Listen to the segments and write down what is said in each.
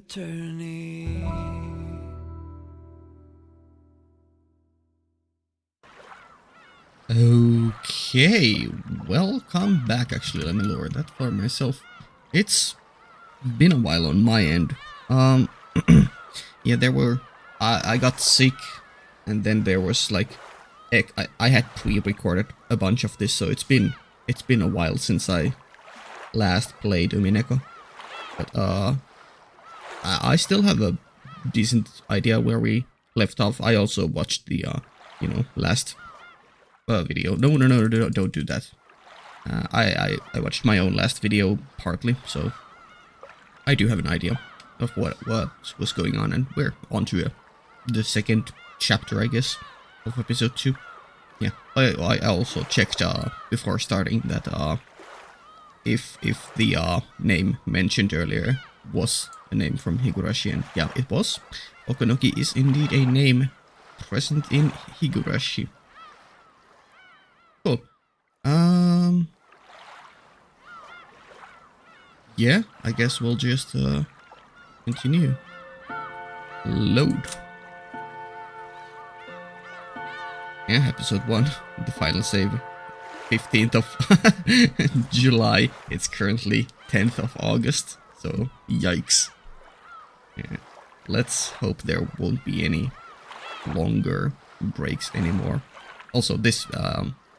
attorney. Okay, welcome back. Actually, let me lower that for myself. It's been a while on my end. Yeah, I got sick, and then there was like, I had pre-recorded a bunch of this, so it's been a while since I last played Umineko. But I still have a decent idea where we left off. I also watched the last video. No, don't do that. I watched my own last video partly, so I do have an idea of what was going on, and we're on to the second chapter, I guess, of episode 2. Yeah, I also checked before starting that if the name mentioned earlier was a name from Higurashi, and yeah, it was. Okanoki is indeed a name present in Higurashi. Cool. Yeah, I guess we'll just continue. Load. Yeah, episode 1, the final save. 15th of July. It's currently 10th of August, so yikes. Yeah. Let's hope there won't be any longer breaks anymore. Also, this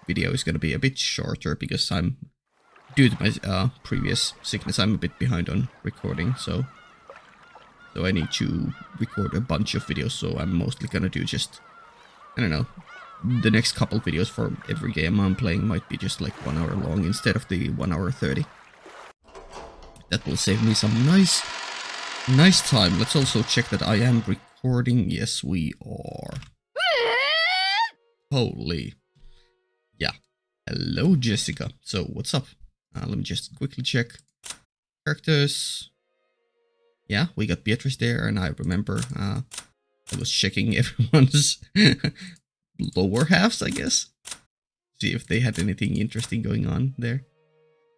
video is gonna be a bit shorter because due to my previous sickness, I'm a bit behind on recording, so I need to record a bunch of videos, so I'm mostly gonna do just, I don't know, the next couple videos for every game I'm playing might be just like 1 hour long instead of the 1 hour 30. That will save me some nice time. Let's also check that I am recording. Yes, we are. Holy. Yeah. Hello, Jessica. So, what's up? Let me just quickly check. Characters. Yeah, we got Beatrice there, and I remember I was checking everyone's lower halves, I guess. See if they had anything interesting going on there.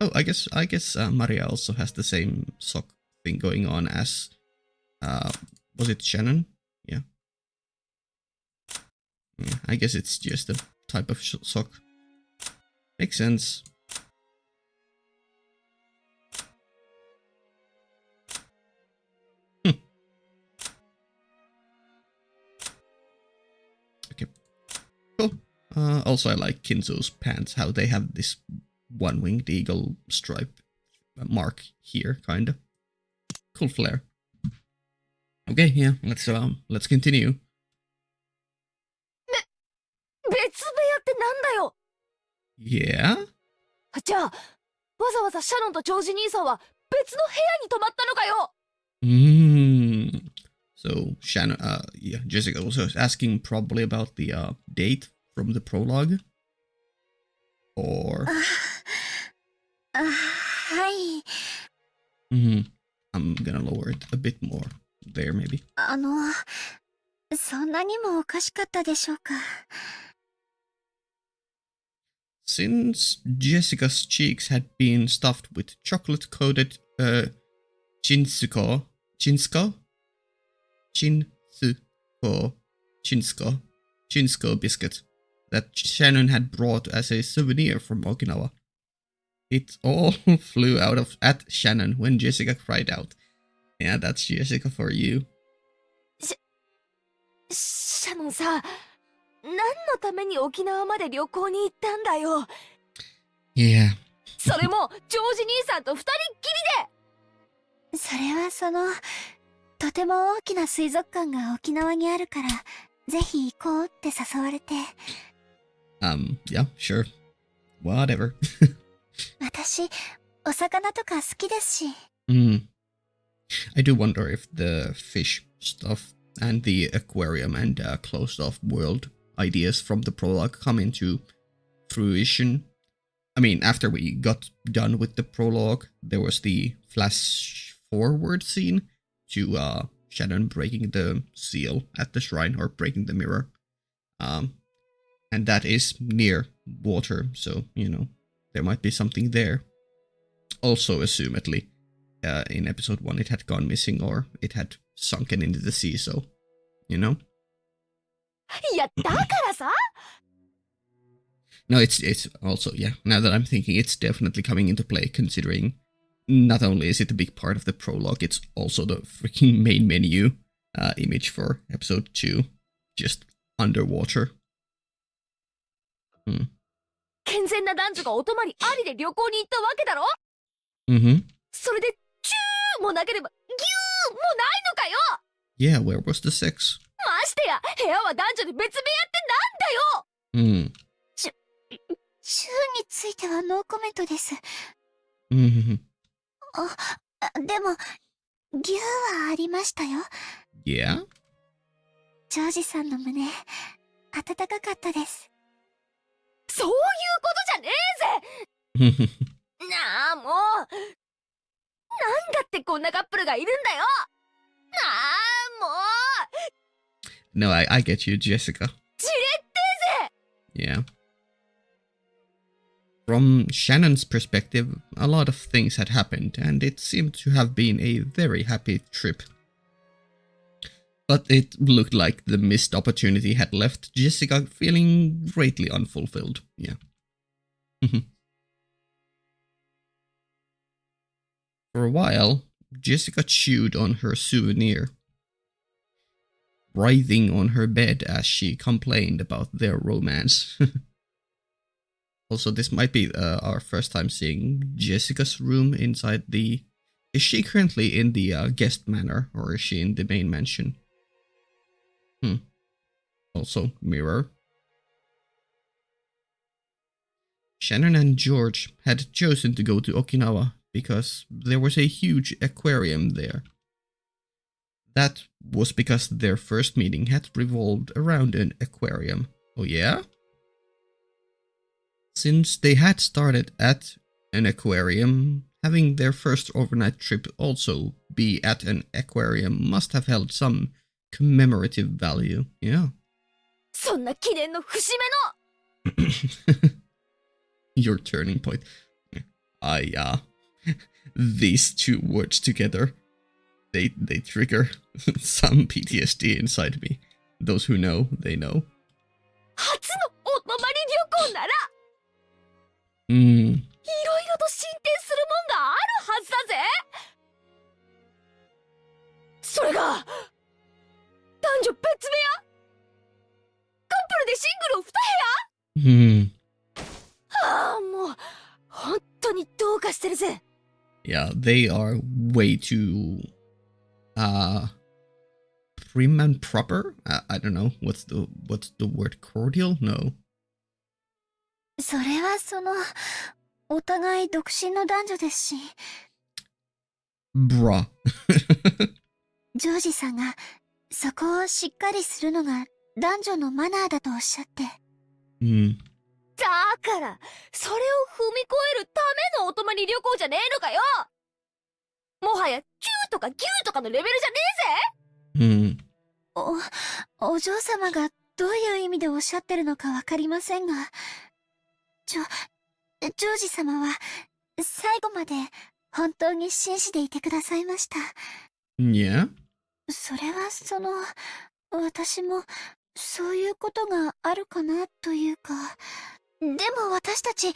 Oh, I guess Maria also has the same sock thing going on as was it Shannon? Yeah. Yeah, I guess it's just a type of sock. Makes sense. Okay. Cool. Also, I like Kinzo's pants, how they have this one-winged eagle stripe mark here, kinda. Cool flare. Okay, yeah, let's continue. 別部屋ってなんだよ。 Yeah? じゃあ、わざわざシャノンとジョージ兄さんは別の部屋に泊まったのかよ。So Shannon, yeah, Jessica was asking probably about the date from the prologue, or. はい。I'm gonna lower it a bit more there, maybe. そんなにもおかしかったでしょうか。Since Jessica's cheeks had been stuffed with chocolate-coated Chinsuko biscuit that Shannon had brought as a souvenir from Okinawa. It all flew out at Shannon when Jessica cried out. Yeah, that's Jessica for you. シャノンさ、何のために沖縄まで旅行に行ったんだよ。Yeah. それもジョージ兄さんと二人っきりで。それはとても大きな水族館が沖縄にあるから、ぜひ行こうって誘われて。Yeah, sure. Whatever. 私、お魚とか好きですし。I do wonder if the fish stuff and the aquarium and closed off world ideas from the prologue come into fruition. I mean, after we got done with the prologue, there was the flash forward scene to Shannon breaking the seal at the shrine, or breaking the mirror. And that is near water, so, you know, there might be something there. Also, assumedly, in episode 1 it had gone missing or it had sunken into the sea, so, you know? いや、だからさ No, it's also, yeah, now that I'm thinking, it's definitely coming into play, considering not only is it a big part of the prologue, it's also the freaking main menu image for episode 2, just underwater. 健全な男女がお泊まりありで旅行に行ったわけだろ Mm-hmm. それでチューもなければギューもないのかよ Yeah, where was the sex? ましてや部屋は男女で別部屋ってなんだよ Mm. チューについてはノーコメントです Mm-hmm. でもギューはありましたよ Yeah? ジョージさんの胸温かかったですそういうことじゃねえぜなあもうなんだってこんなカップルがいるんだよなあもう No, I get you, Jessica. じれってぜ Yeah. From Shannon's perspective, a lot of things had happened, and it seemed to have been a very happy trip. But it looked like the missed opportunity had left Jessica feeling greatly unfulfilled. Yeah. For a while, Jessica chewed on her souvenir, writhing on her bed as she complained about their romance. Also, this might be our first time seeing Jessica's room inside the... Is she currently in the guest manor, or is she in the main mansion? Also, mirror. Shannon and George had chosen to go to Okinawa because there was a huge aquarium there. That was because their first meeting had revolved around an aquarium. Oh yeah? Since they had started at an aquarium, having their first overnight trip also be at an aquarium must have held some commemorative value, yeah. そんな記念の節目の Your turning point. These two words together, they trigger some PTSD inside me. Those who know, they know. 初のお泊まり旅行ならいろいろと進展するもんがあるはずだぜそれが男女別部屋カップルでシングル2部屋ああもう本当にどうかしてるぜ Yeah, they are way too prim and proper. I don't know what's the word, cordial? No. それはお互い独身の男女ですし Bruh. ジョージさんがそこをしっかりするのが男女のマナーだとおっしゃってだからそれを踏み越えるためのお泊まり旅行じゃねえのかよもはやキューとかギューとかのレベルじゃねえぜお嬢様がどういう意味でおっしゃってるのかわかりませんがジョージ様は最後まで本当に紳士でいてくださいました。Yeah? それは私もそういうことがあるかなというか。でも私たち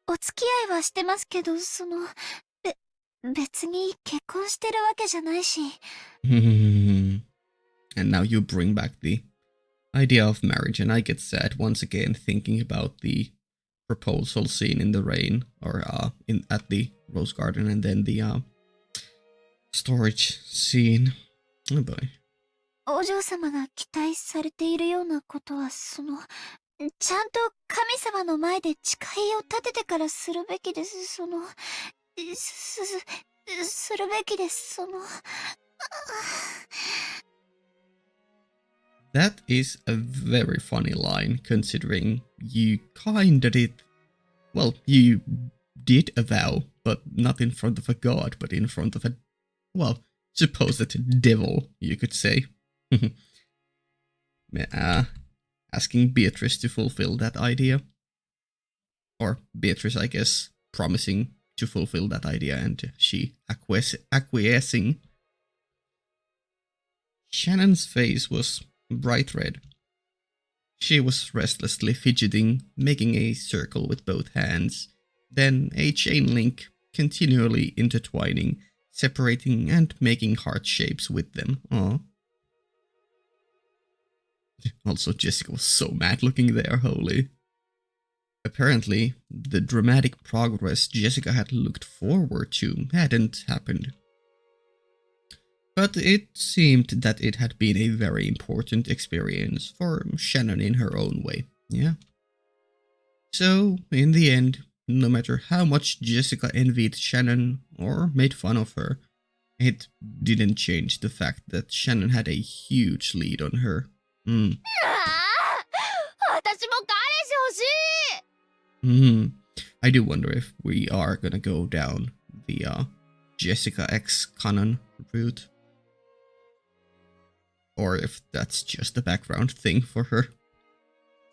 お付き合いはしてますけど、別に結婚してるわけじゃないし。And now you bring back the idea of marriage, and I get sad once again thinking about the proposal scene in the rain, or at the rose garden, and then the storage scene. Oh boy. お嬢様が期待されているようなことはちゃんと神様の前で誓いを立ててからするべきです。するべきです。That is a very funny line, considering you kinda did... Well, you did a vow, but not in front of a god, but in front of a... Well, supposed devil, you could say. Asking Beatrice to fulfill that idea. Or Beatrice, I guess, promising to fulfill that idea, and she acquiescing. Shannon's face was bright red. She was restlessly fidgeting, making a circle with both hands, then a chain link, continually intertwining, separating and making heart shapes with them. Aww. Also, Jessica was so mad looking there, holy. Apparently, the dramatic progress Jessica had looked forward to hadn't happened. But it seemed that it had been a very important experience for Shannon in her own way, yeah? So, in the end, no matter how much Jessica envied Shannon or made fun of her, it didn't change the fact that Shannon had a huge lead on her. I do wonder if we are gonna go down the Jessica X canon route. Or if that's just a background thing for her.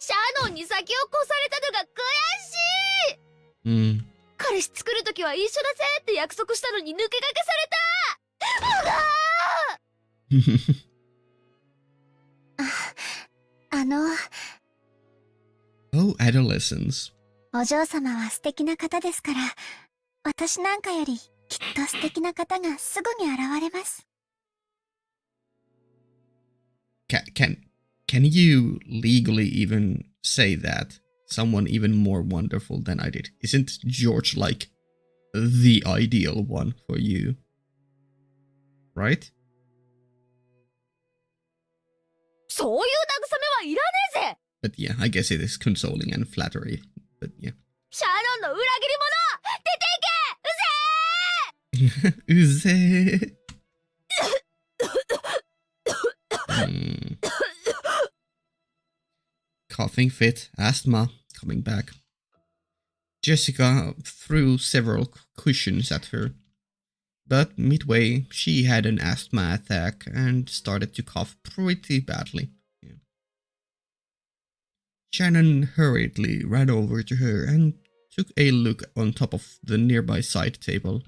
シャノンに先を越されたのが悔しい。彼氏作るときは一緒だぜって約束したのに抜け駆けされた。Oh, adolescence. お嬢様は素敵な方ですから、私なんかよりきっと素敵な方がすぐに現れます。Can you legally even say that? Someone even more wonderful than I did. Isn't George like the ideal one for you? Right? そういう慰めはいらねえぜ。 But yeah, I guess it is consoling and flattery. But yeah. シャノンの裏切り者、出ていけ、うぜえ。うぜえ。Coughing fit, asthma, coming back. Jessica threw several cushions at her, but midway she had an asthma attack and started to cough pretty badly. Yeah. Shannon hurriedly ran over to her and took a look on top of the nearby side table.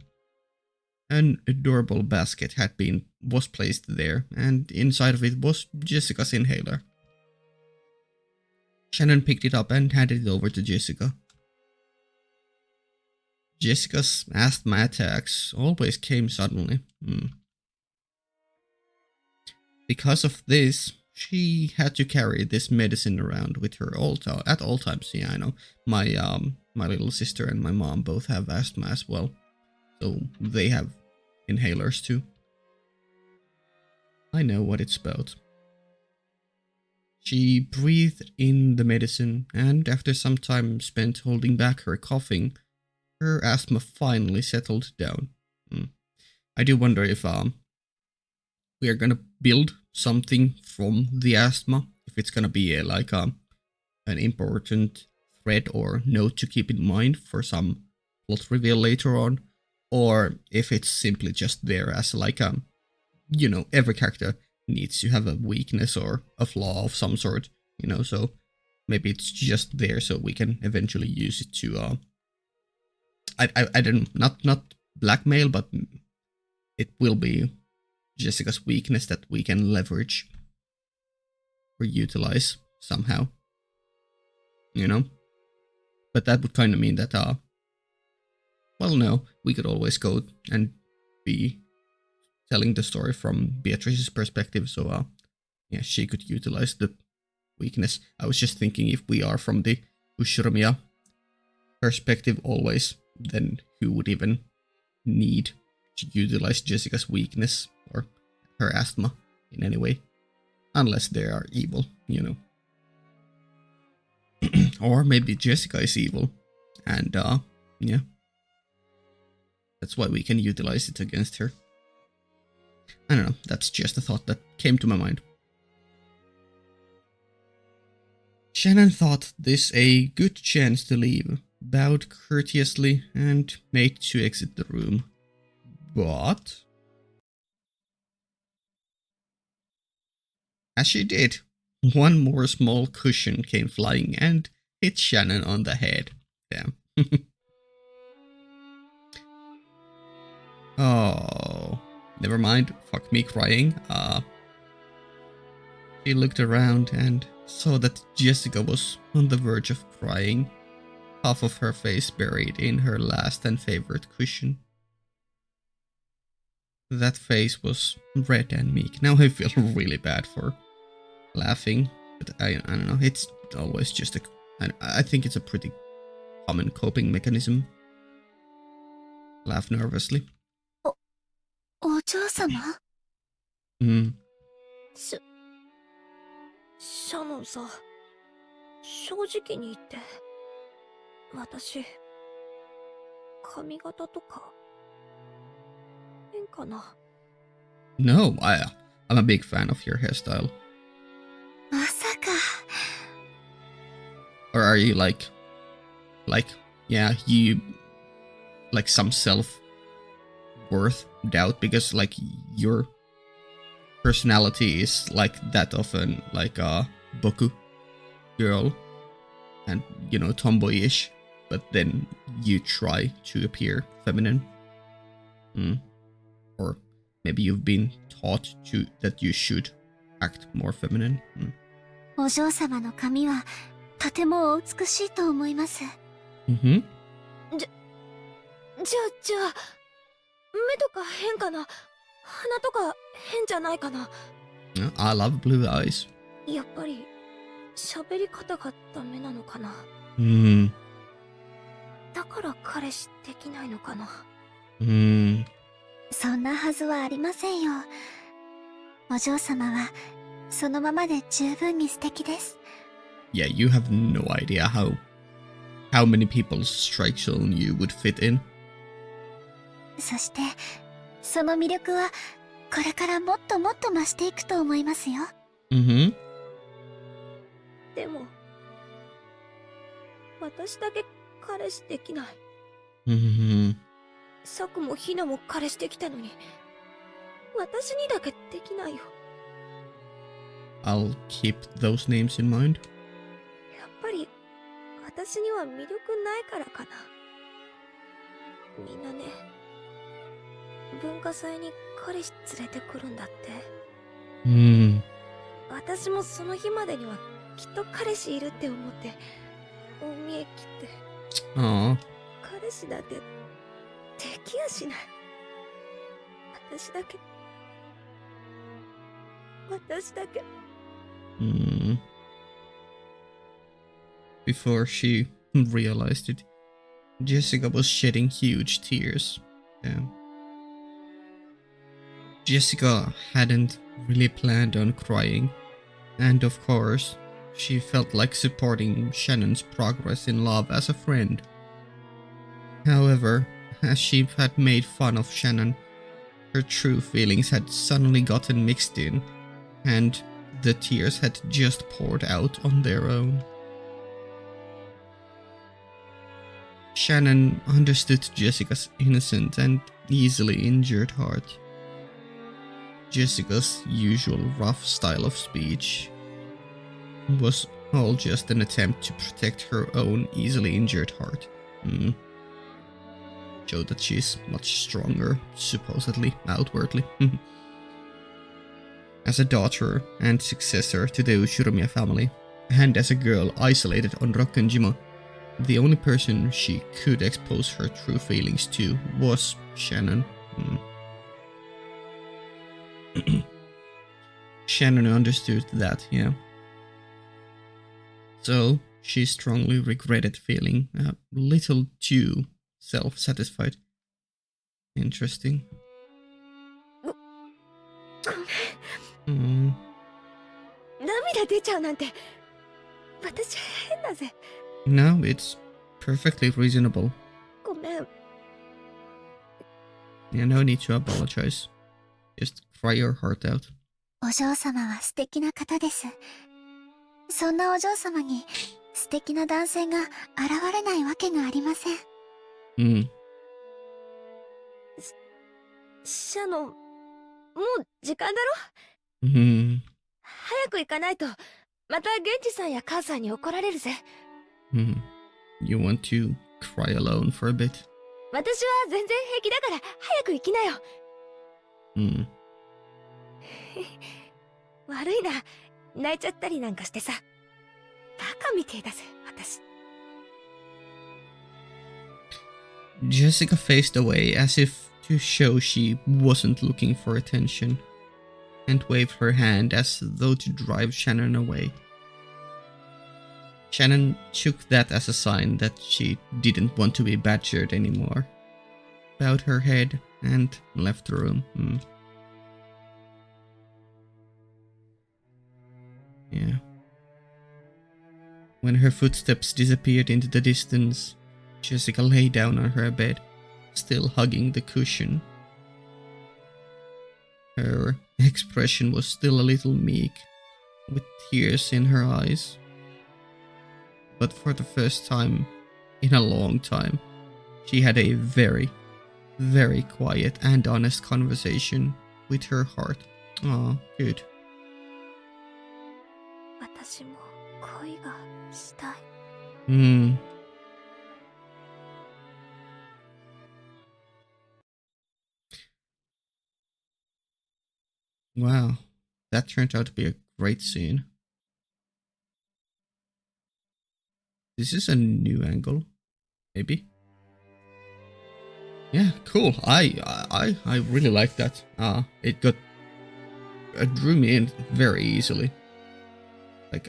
An adorable basket was placed there, and inside of it was Jessica's inhaler. Shannon picked it up and handed it over to Jessica. Jessica's asthma attacks always came suddenly. Because of this, she had to carry this medicine around with her at all times. Yeah, I know. My little sister and my mom both have asthma as well, so they have inhalers too. I know what it's about. She breathed in the medicine, and after some time spent holding back her coughing, her asthma finally settled down. I do wonder if we are gonna build something from the asthma, if it's gonna be an important thread or note to keep in mind for some plot reveal later on, or if it's simply just there as like every character needs to have a weakness or a flaw of some sort, so maybe it's just there so we can eventually use it to I don't, not blackmail, but it will be Jessica's weakness that we can leverage or utilize somehow, but that would kind of mean that well, no, we could always go and be telling the story from Beatrice's perspective, so yeah, she could utilize the weakness. I was just thinking, if we are from the Ushiromiya perspective always, then who would even need to utilize Jessica's weakness or her asthma in any way? Unless they are evil, Or maybe Jessica is evil, and yeah, that's why we can utilize it against her. I don't know, that's just a thought that came to my mind. Shannon thought this a good chance to leave, bowed courteously, and made to exit the room. But as she did, one more small cushion came flying and hit Shannon on the head. Damn. Oh, never mind. Fuck me crying. She looked around and saw that Jessica was on the verge of crying, half of her face buried in her last and favorite cushion. That face was red and meek. Now I feel really bad for laughing, but I don't know. It's always just I think it's a pretty common coping mechanism. Laugh nervously. お嬢様 Hmm. シャノンさ、正直に言って、私、髪型とか、変かな。No, I'm a big fan of your hairstyle. まさか。Or are you like, yeah, you like some self-worth doubt because like your personality is like that of an like a boku girl and you know tomboyish, but then you try to appear feminine. Or maybe you've been taught to that you should act more feminine. お嬢様の髪はとてもお美しいと思います。Mm-hmm. じゃあ、目とか変かな、鼻とか変じゃないかな。I love blue eyes. やっぱり喋り方がダメなのかな。だから彼氏できないのかな。そんなはずはありませんよ。お嬢様はそのままで十分に素敵です。Yeah, you have no idea how many people's strike zone you would fit in. そしてその魅力はこれからもっともっと増していくと思いますよ。Mm-hmm. でも私だけ彼氏できない。Mm-hmm. サクもヒナも彼氏できたのに私にだけできないよ。I'll keep those names in mind. やっぱり私には魅力ないからかな。みんなね、文化祭に彼氏連れてくるんだって。私もその日までにはきっと彼氏いるって思って大見え切って。彼氏だってできやしない。私だけ。Before she realized it, Jessica was shedding huge tears. Damn. Jessica hadn't really planned on crying, and of course, she felt like supporting Shannon's progress in love as a friend. However, as she had made fun of Shannon, her true feelings had suddenly gotten mixed in, and the tears had just poured out on their own. Shannon understood Jessica's innocent and easily injured heart. Jessica's usual rough style of speech was all just an attempt to protect her own easily injured heart. Show that she's much stronger, supposedly, outwardly. As a daughter and successor to the Ushiromiya family, and as a girl isolated on Rokkenjima, the only person she could expose her true feelings to was Shannon. Shannon understood that, yeah. So, she strongly regretted feeling a little too self-satisfied. Interesting. 涙出ちゃうなんて私変だぜ。No, it's perfectly reasonable. ごめん。Yeah, no need to apologize. Just cry your heart out. お嬢様は素敵な方です。そんなお嬢様に素敵な男性が現れないわけがありません。シャノン、もう時間だろ。早く行かないとまたゲンジさんや母さんに怒られるぜ。You want to cry alone for a bit? 私は全然平気だから早く行きなよ。悪いな。泣いちゃったりなんかしてさ。バカみてえだぜ、私。Jessica faced away as if to show she wasn't looking for attention, and waved her hand as though to drive Shannon away. Shannon took that as a sign that she didn't want to be badgered anymore, bowed her head, and left the room. Yeah. When her footsteps disappeared into the distance, Jessica lay down on her bed, still hugging the cushion. Her expression was still a little meek, with tears in her eyes. But for the first time in a long time, she had a very, very quiet and honest conversation with her heart. Oh, good. 私も恋がしたい。Wow, that turned out to be a great scene. This is a new angle, maybe. Yeah, cool. I really like that. It drew me in very easily. Like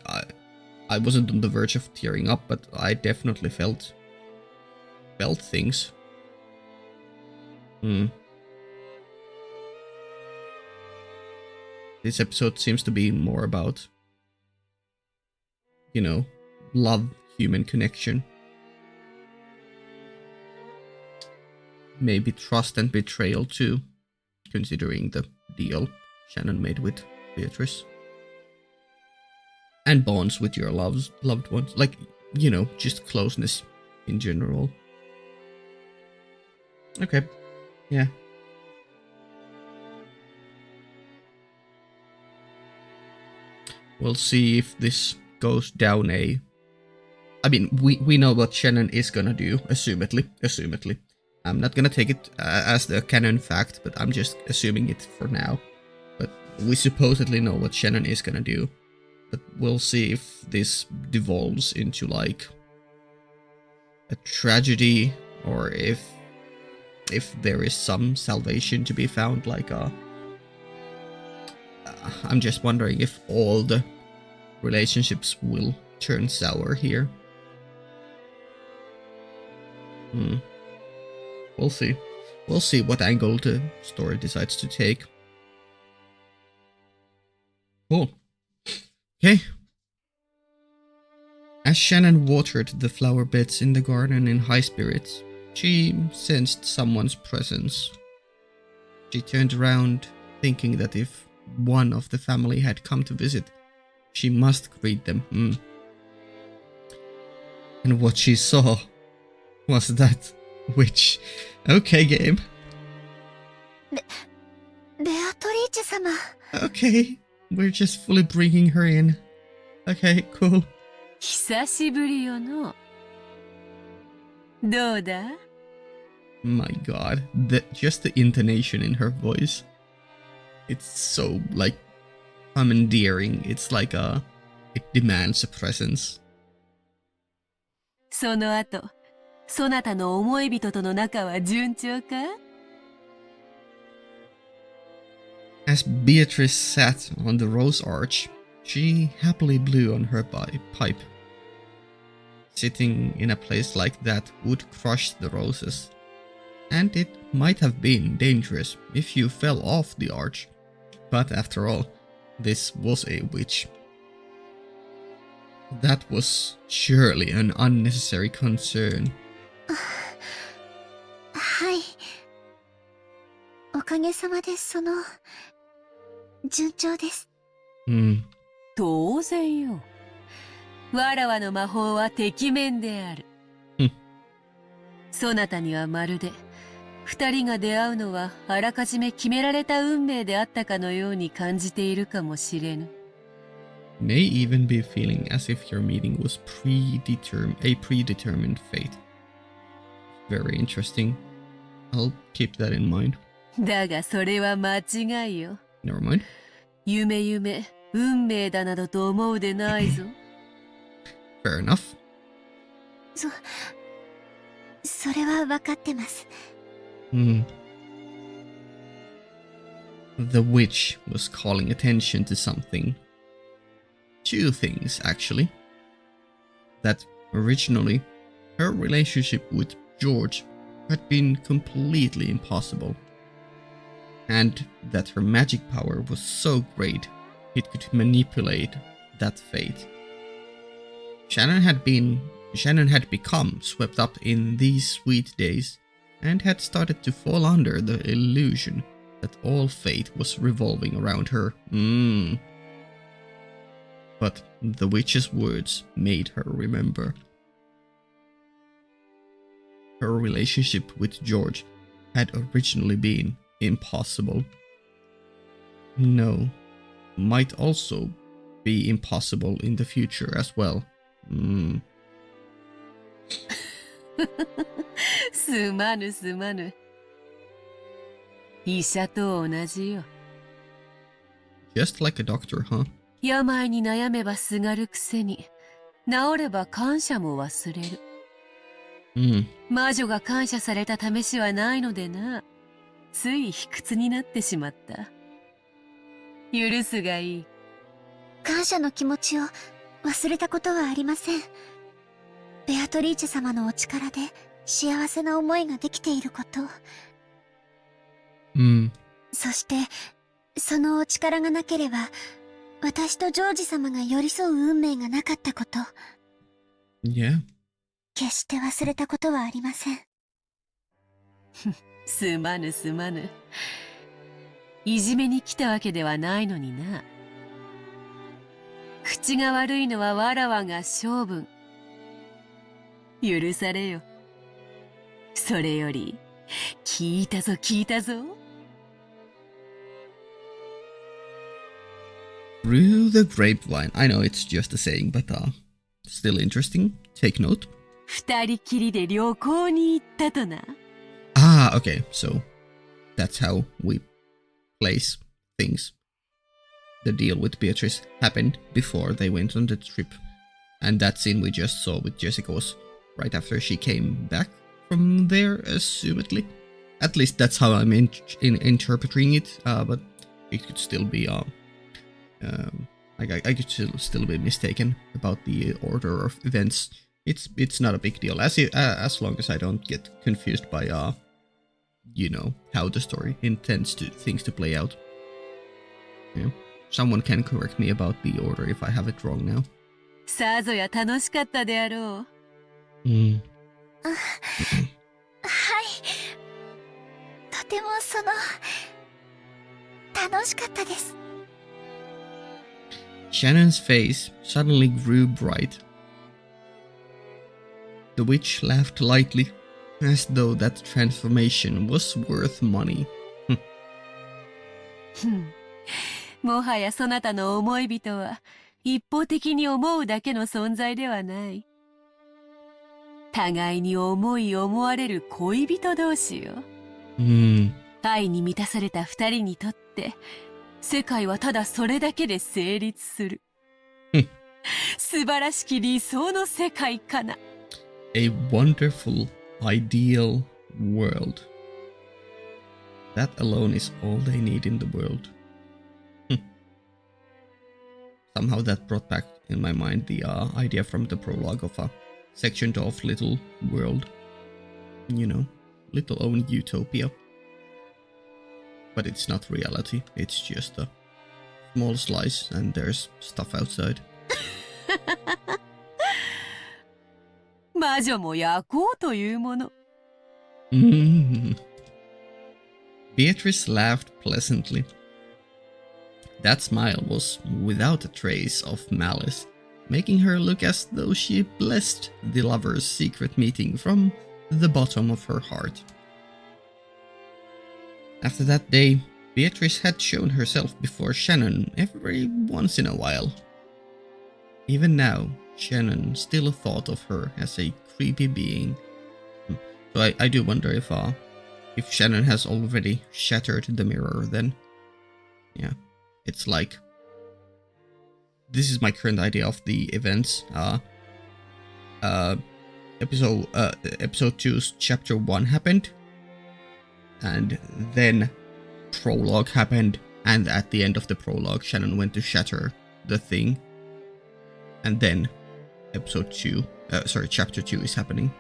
I wasn't on the verge of tearing up, but I definitely felt things. This episode seems to be more about, you know, love, human connection. Maybe trust and betrayal too, considering the deal Shannon made with Beatrice. And bonds with your loved ones. Like, you know, just closeness in general. Okay. Yeah. We'll see if this goes down a... I mean, we know what Shannon is gonna do, assumedly. I'm not gonna take it as the canon fact, but I'm just assuming it for now. But we supposedly know what Shannon is gonna do. But we'll see if this devolves into like a tragedy, or if there is some salvation to be found. Like I'm just wondering if all the relationships will turn sour here. We'll see. We'll see what angle the story decides to take. Cool. Okay. As Shannon watered the flower beds in the garden in high spirits, she sensed someone's presence. She turned around, thinking that if one of the family had come to visit, she must greet them. And what she saw was that witch. Okay, game. Beatrice 様。 Okay, we're just fully bringing her in. Okay, cool. 久しぶりよの。どうだ? My god, just the intonation in her voice. It's so, like, endearing. It's like it demands a presence. その後、そなたの思い人との仲は順調か? As Beatrice sat on the rose arch, she happily blew on her pipe. Sitting in a place like that would crush the roses. And it might have been dangerous if you fell off the arch. But after all, this was a witch. That was surely an unnecessary concern. はい。おかげさまで順調です。当然よ。わらわの魔法はてきめんである。そなたにはまるで、二人が出会うのはあらかじめ決められた運命であったかのように感じているかもしれぬ。May even be feeling as if your meeting was a predetermined fate. Very interesting. I'll keep that in mind. だがそれは間違いよ。 Never mind. 夢、運命だなどと思うでないぞ。Fair enough. それは分かってます。The witch was calling attention to something. Two things, actually. That originally, her relationship with George had been completely impossible. And that her magic power was so great, it could manipulate that fate. Shannon had become swept up in these sweet days and had started to fall under the illusion that all fate was revolving around her. But the witch's words made her remember. Her relationship with George had originally been impossible. No, might also be impossible in the future as well. すまぬすまぬ。医者と同じよ。 Just like a doctor, huh? 病に悩めばすがるくせに、治れば感謝も忘れる。魔女が感謝された試しはないのでな。つい卑屈になってしまった。許すがいい。感謝の気持ちを忘れたことはありません。ベアトリーチェ様のお力で幸せな思いができていること。そして、そのお力がなければ、私とジョージ様が寄り添う運命がなかったこと。Yeah. 決して忘れたことはありません。すまぬすまぬ。いじめに来たわけではないのにな。口が悪いのはわらわが性分。許されよ。それより、聞いたぞ。Through the grapevine. I know it's just a saying, but still interesting. Take note. 二人きりで旅行に行ったとな。Okay, so that's how we place things. The deal with Beatrice happened before they went on the trip. And that scene we just saw with Jessica was right after she came back from there, assumedly. At least that's how I'm interpreting it, but it could still be, I could still be mistaken about the order of events. It's not a big deal, as long as I don't get confused by, how the story intends things to play out. Yeah. Someone can correct me about the order if I have it wrong now. さぞや楽しかったであろう。はい。とても楽しかったです。Shannon's face suddenly grew bright. The witch laughed lightly, as though that transformation was worth money. もはやそなたの思い人は一方的に思うだけの存在ではない。互いに思われる恋人同士よ。愛に満たされた二人にとって世界はただそれだけで成立する。素晴らしき理想の世界かな。A wonderful, ideal world. That alone is all they need in the world. Somehow that brought back in my mind the idea from the prologue of a sectioned off little world. Little own utopia. But it's not reality, it's just a small slice and there's stuff outside. 魔女も焼こうというもの。Beatrice laughed pleasantly. That smile was without a trace of malice, making her look as though she blessed the lovers' secret meeting from the bottom of her heart. After that day, Beatrice had shown herself before Shannon every once in a while. Even now, Shannon still thought of her as a creepy being. So I do wonder if if Shannon has already shattered the mirror, then yeah, it's like, this is my current idea of the events. Episode 2's chapter 1 happened, and then prologue happened, and at the end of the prologue, Shannon went to shatter the thing, and then chapter 2 is happening.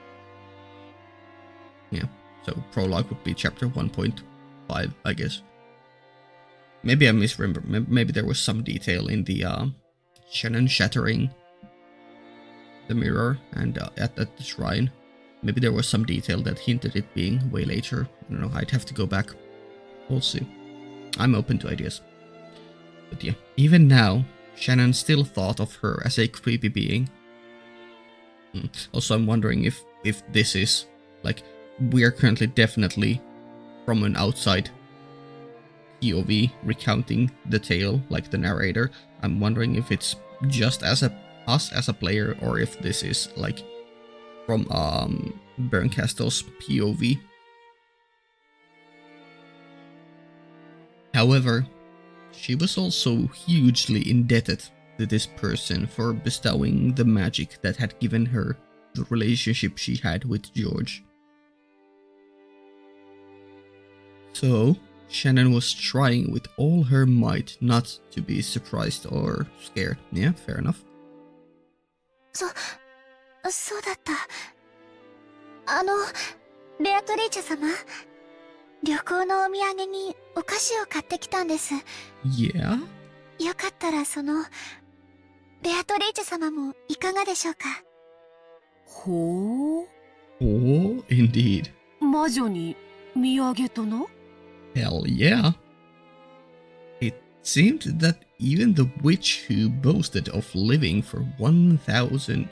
Yeah, so prologue would be chapter 1.5, I guess. Maybe I misremember. Maybe there was some detail in the Shannon shattering the mirror and at the shrine. Maybe there was some detail that hinted it being way later. I don't know, I'd have to go back. We'll see. I'm open to ideas. But yeah, even now, Shannon still thought of her as a creepy being. Also, I'm wondering if this is, like, we are currently definitely from an outside POV recounting the tale, like the narrator. I'm wondering if it's just as us as a player, or if this is like from Berncastle's POV. However, she was also hugely indebted to this person for bestowing the magic that had given her the relationship she had with George. So, Shannon was trying with all her might not to be surprised or scared. Yeah, fair enough. そうだった。ベアトリーチェ様、旅行のお土産にお菓子を買ってきたんです。Yeah? よかったらベアトリーチェ様もいかがでしょうか。ほう。Oh, indeed. 魔女に土産とな? Hell yeah. It seemed that even the witch who boasted of living for 1,000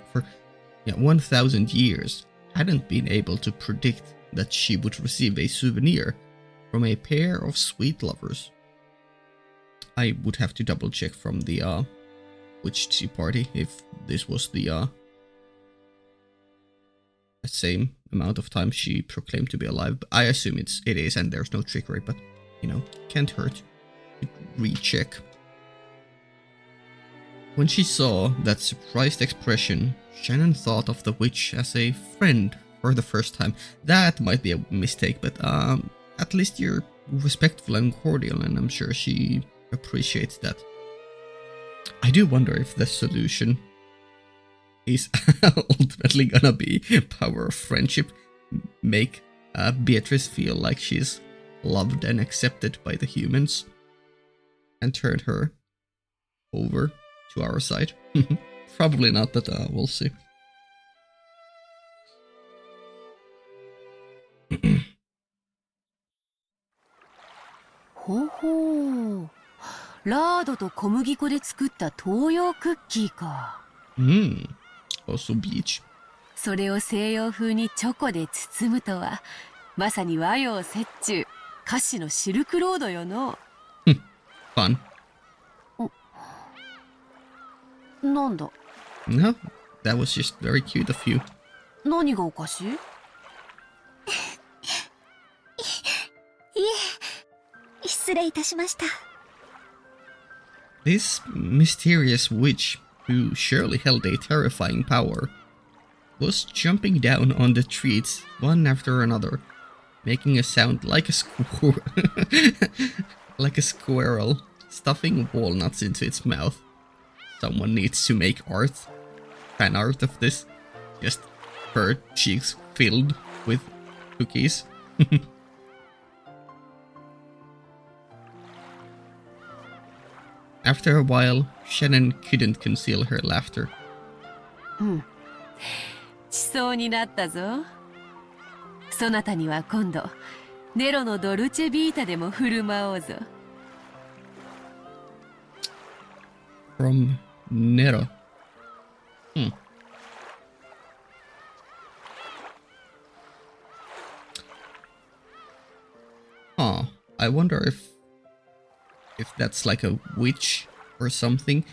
years hadn't been able to predict that she would receive a souvenir from a pair of sweet lovers. I would have to double check from the witch tea party if this was the same amount of time she proclaimed to be alive. But I assume it is, and there's no trickery, but you know, can't hurt to recheck. When she saw that surprised expression, Shannon thought of the witch as a friend for the first time. That might be a mistake, but at least you're respectful and cordial, and I'm sure she appreciates that. I do wonder if the solution is ultimately gonna be power of friendship, make Beatrice feel like she's loved and accepted by the humans, and turn her over to our side. Probably not, but we'll see.ほほう。ラードと小麦粉で作った東洋クッキーか。Also bleach. それを西洋風にチョコで包むとは、まさに和洋折衷、菓子のシルクロードよの。Fun. なんだ? No, that was just very cute of you. 何がおかしい? いえ、失礼いたしました。This mysterious witch, who surely held a terrifying power, was jumping down on the trees one after another, making a sound like a squirrel stuffing walnuts into its mouth. Someone needs to make fan art of this. Just her cheeks filled with cookies. After a while, Shannon couldn't conceal her laughter. しそうになったぞ。そなたには今度、ネロのドルチェビータでも振る舞おうぞ。From Nero. I wonder if that's like a witch or something.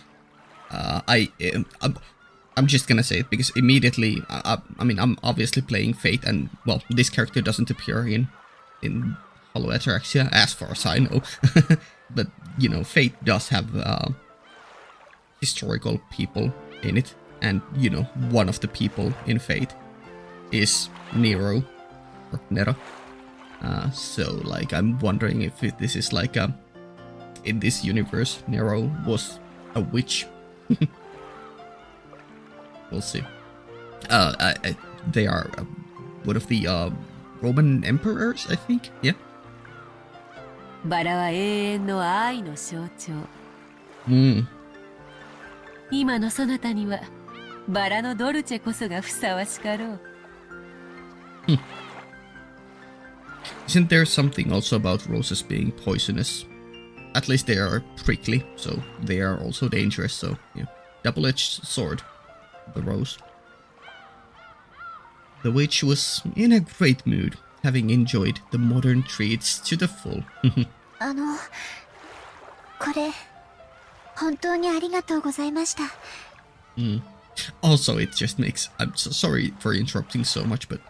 I'm just gonna say it because immediately, I mean, I'm obviously playing Fate, and well, this character doesn't appear in in Hollow Ataraxia, as far as I know. But, you know, Fate does have historical people in it. And, you know, one of the people in Fate is Nero, or Nero. So, like, I'm wondering if this is like in this universe, Nero was a witch. We'll see. They are one of the Roman emperors, I think. Yeah. バラは永遠の愛の象徴。今のそなたにはバラのドルチェこそがふさわしかろう。Isn't there something also about roses being poisonous? At least they are prickly, so they are also dangerous. So yeah, double-edged sword, the rose. The witch was in a great mood, having enjoyed the modern treats to the full. これ、本当にありがとうございました。Also, it just makes... I'm so sorry for interrupting so much, but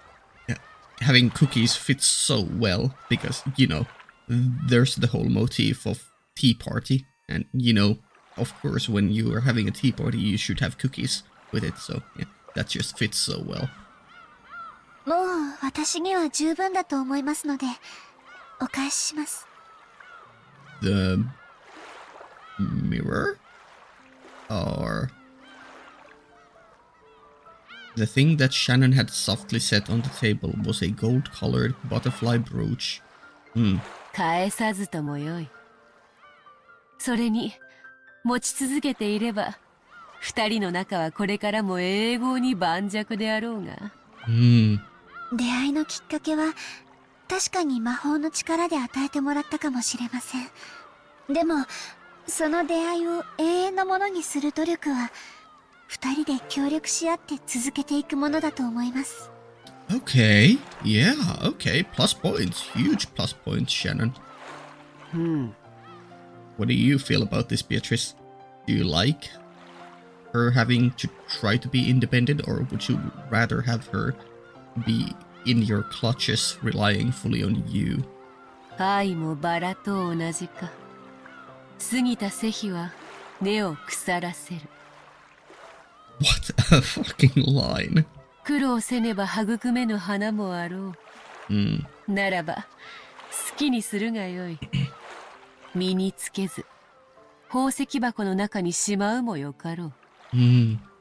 having cookies fits so well, because, you know, there's the whole motif of tea party, and, you know, of course, when you are having a tea party, you should have cookies with it, so, yeah, that just fits so well. もう私には十分だと思いますので、お返しします。The mirror? Or the thing that Shannon had softly set on the table was a gold-colored butterfly brooch. 返さずともよい。それに持ち続けていれば、二人の仲はこれからも永劫に盤石であろうが。出会いのきっかけは確かに魔法の力で与えてもらったかもしれません。でもその出会いを永遠のものにする努力は二人で協力し合って続けていくものだと思います。Okay, yeah, okay, plus points, huge plus points, Shannon. What do you feel about this, Beatrice? Do you like her having to try to be independent, or would you rather have her be in your clutches, relying fully on you? 愛もバラと同じか。過ぎた世日は根を腐らせる。What a fucking line. 苦労せねば育めぬ花もあろう。ならば好きにするがよい。身につけず宝石箱の中にしまうもよかろう。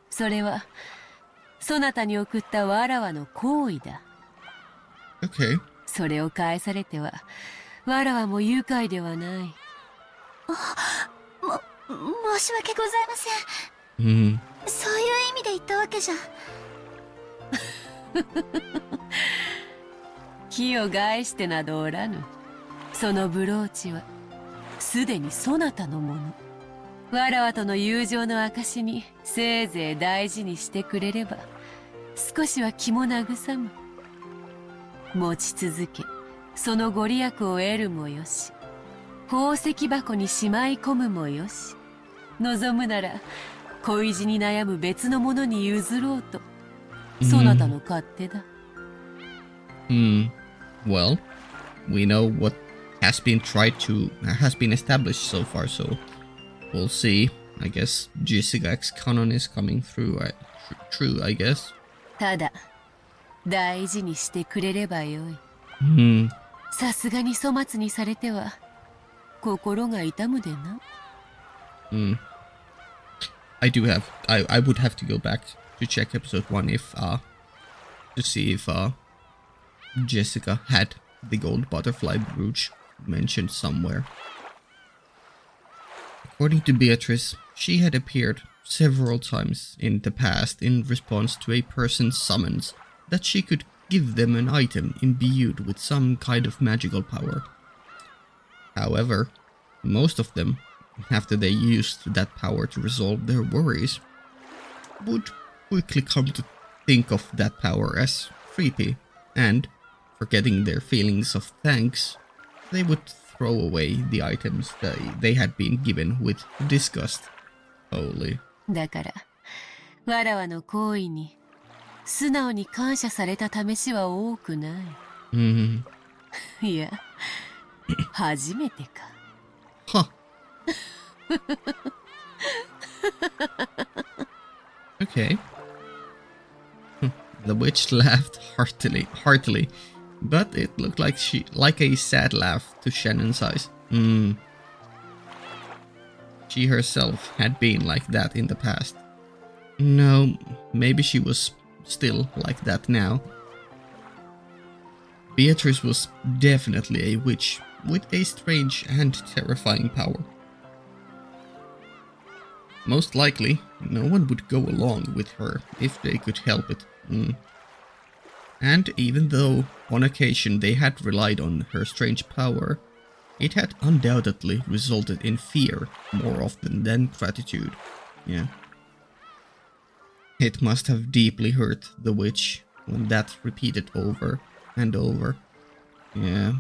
それはそなたに送ったわらわの行為だ。Okay. それを返されてはわらわも愉快ではない。申し訳ございません。そういう意味で言ったわけじゃ。気を害してなどおらぬ。そのブローチはすでにそなたのもの。わらわとの友情の証にせいぜい大事にしてくれれば少しは気も慰む。持ち続けそのご利益を得るもよし、宝石箱にしまい込むもよし、望むなら恋路に悩む別のものに譲ろうと、そなたの勝手だ。Well, we know what has been established so far, so we'll see. I guess Jessica X canon is coming through, true, I guess. ただ大事にしてくれればよい。さすがに粗末にされては心が痛むでな。I would have to go back to check episode 1 if to see if Jessica had the gold butterfly brooch mentioned somewhere. According to Beatrice, she had appeared several times in the past in response to a person's summons that she could give them an item imbued with some kind of magical power. However, most of them, after they used that power to resolve their worries, would quickly come to think of that power as creepy, and, forgetting their feelings of thanks, they would throw away the items they had been given with disgust. Holy. だから、わらわの行為に素直に感謝された試しは多くない。いや、初めてか。Huh. Okay. The witch laughed heartily, but it looked like a sad laugh to Shannon's eyes. She herself had been like that in the past. No, maybe she was still like that now. Beatrice was definitely a witch with a strange and terrifying power. Most likely, no one would go along with her if they could help it. And even though on occasion they had relied on her strange power, it had undoubtedly resulted in fear more often than gratitude. Yeah. It must have deeply hurt the witch when that repeated over and over. Yeah.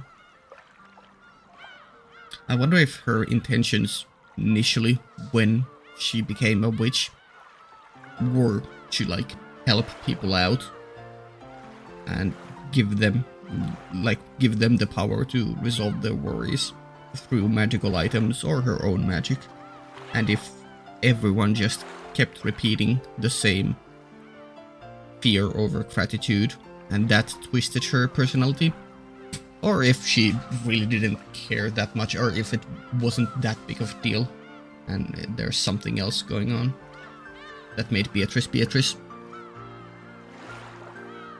I wonder if her intentions initially when she became a witch were to like help people out and give them the power to resolve their worries through magical items or her own magic. And if everyone just kept repeating the same fear over gratitude and that twisted her personality, or if she really didn't care that much, or if it wasn't that big of a deal and there's something else going on that made Beatrice Beatrice.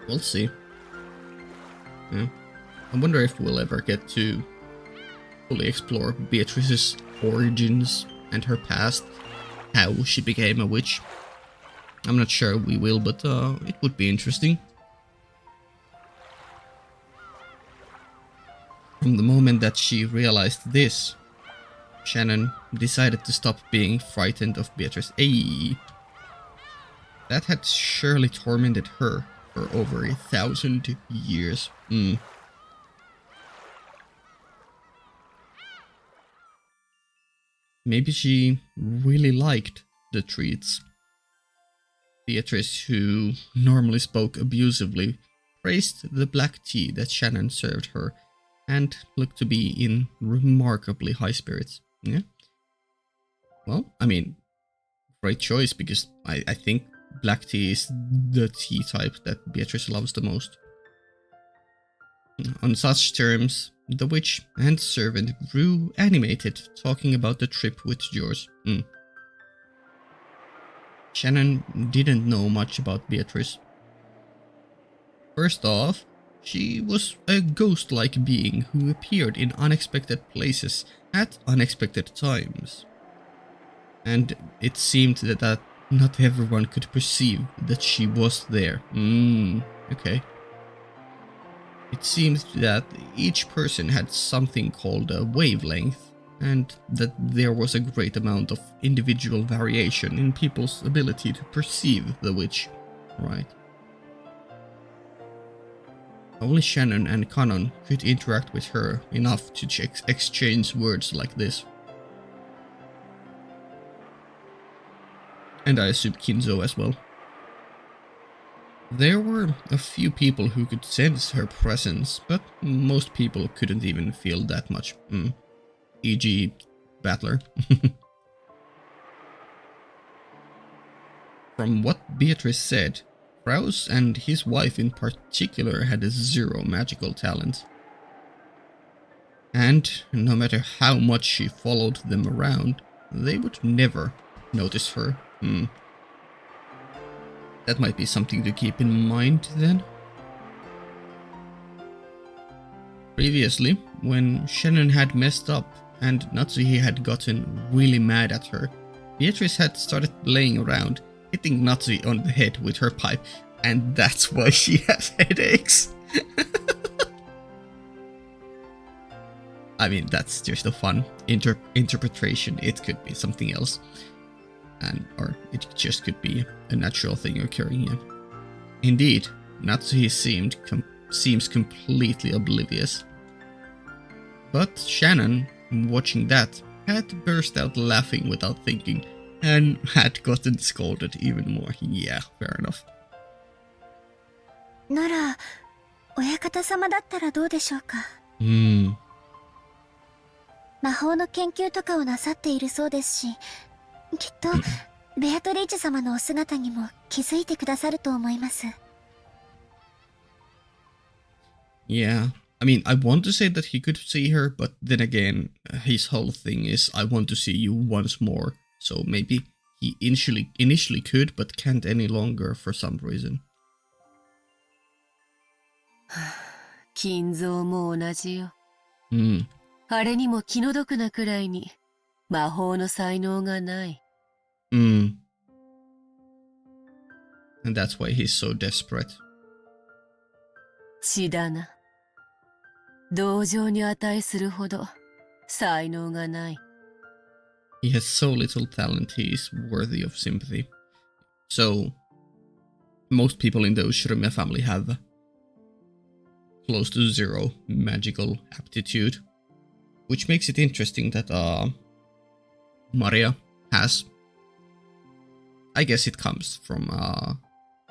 We'll see. Yeah. I wonder if we'll ever get to fully explore Beatrice's origins and her past, how she became a witch. I'm not sure we will, but it would be interesting. From the moment that she realized this, Shannon decided to stop being frightened of Beatrice. That had surely tormented her for over 1,000 years. Maybe she really liked the treats. Beatrice, who normally spoke abusively, praised the black tea that Shannon served her and looked to be in remarkably high spirits. Yeah. Well, I mean, great choice, because I think black tea is the tea type that Beatrice loves the most. On such terms, the witch and servant grew animated, talking about the trip with George. Shannon didn't know much about Beatrice. First off, she was a ghost-like being who appeared in unexpected places at unexpected times. And it seemed that not everyone could perceive that she was there. Okay. It seemed that each person had something called a wavelength, and that there was a great amount of individual variation in people's ability to perceive the witch. Right. Only Shannon and Kanon could interact with her enough to exchange words like this. And I assume Kinzo as well. There were a few people who could sense her presence, but most people couldn't even feel that much. E.g. Battler. From what Beatrice said, Kraus and his wife in particular had zero magical talent. And no matter how much she followed them around, they would never notice her. That might be something to keep in mind then. Previously, when Shannon had messed up and Natsuhi had gotten really mad at her, Beatrice had started playing around, hitting Natsuhi on the head with her pipe, and that's why she has headaches. I mean, that's just a fun interpretation. It could be something else. Or it just could be a natural thing occurring here. Indeed, Natsuhi seems completely oblivious. But Shannon, watching that, had burst out laughing without thinking, and had gotten scolded even more. Yeah, fair enough. なら、親方様だったらどうでしょうか。魔法の研究とかをなさっているそうですし、きっとベアトリーチェ様のお姿にも気づいてくださると思います。Yeah, I mean, I want to say that he could see her, but then again, his whole thing is I want to see you once more. So maybe he initially could, but can't any longer for some reason. 金蔵も同じよ。Hmm. あれにも気の毒なくらいに魔法の才能がない。And that's why he's so desperate. 血だな。同情に値するほど才能がない。He has so little talent, he is worthy of sympathy. So, most people in the Ushirime family have close to zero magical aptitude, which makes it interesting that Maria has. I guess it comes from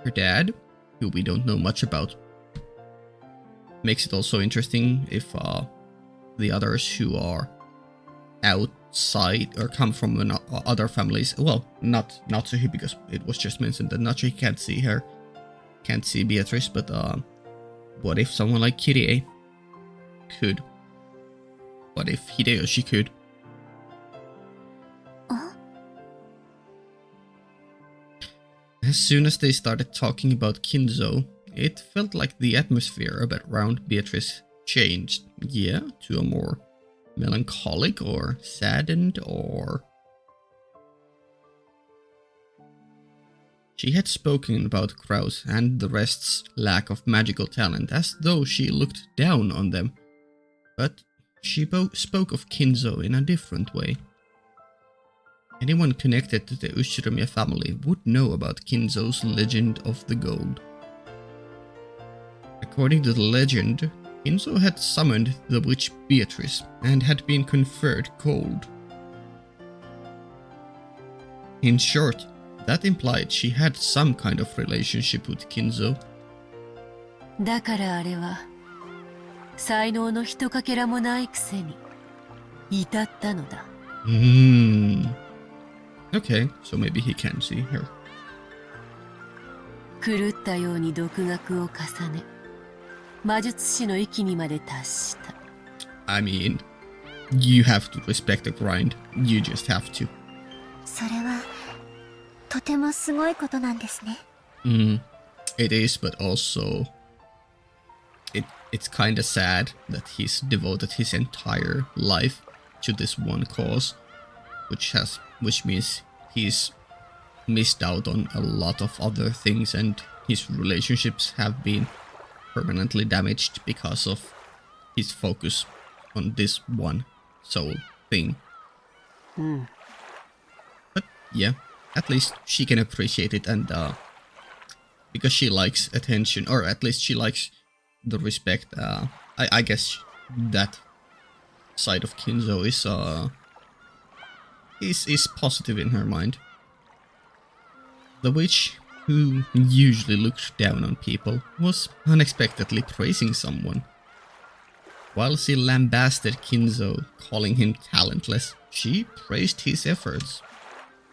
her dad, who we don't know much about. Makes it also interesting if the others who are outside or come from other families, well, not Natsuhi, because it was just mentioned that Natsuhi can't see her, can't see Beatrice, but what if someone like Kirie could? What if Hideyoshi could? As soon as they started talking about Kinzo, it felt like the atmosphere around Beatrice changed, yeah, to a more melancholic or saddened or... She had spoken about Kraus and the rest's lack of magical talent as though she looked down on them, but she spoke of Kinzo in a different way. Anyone connected to the Ushirome family would know about Kinzo's legend of the gold. According to the legend, Kinzo had summoned the witch Beatrice and had been conferred gold. In short, that implied she had some kind of relationship with Kinzo. だからあれは才能のひとかけらもないくせに至ったのだ。Okay, so maybe he can see her. 狂ったように独学を重ね、魔術師の域にまで達した。I mean, you have to respect the grind. You just have to. それはとてもすごいことなんですね。It is, but also it's kind of sad that he's devoted his entire life to this one cause, which means he's missed out on a lot of other things, and his relationships have been permanently damaged because of his focus on this one soul thing. But yeah, at least she can appreciate it, and because she likes attention, or at least she likes the respect. I guess that side of Kinzo is positive in her mind. The witch, who usually looked down on people, was unexpectedly praising someone. While she lambasted Kinzo, calling him talentless, she praised his efforts.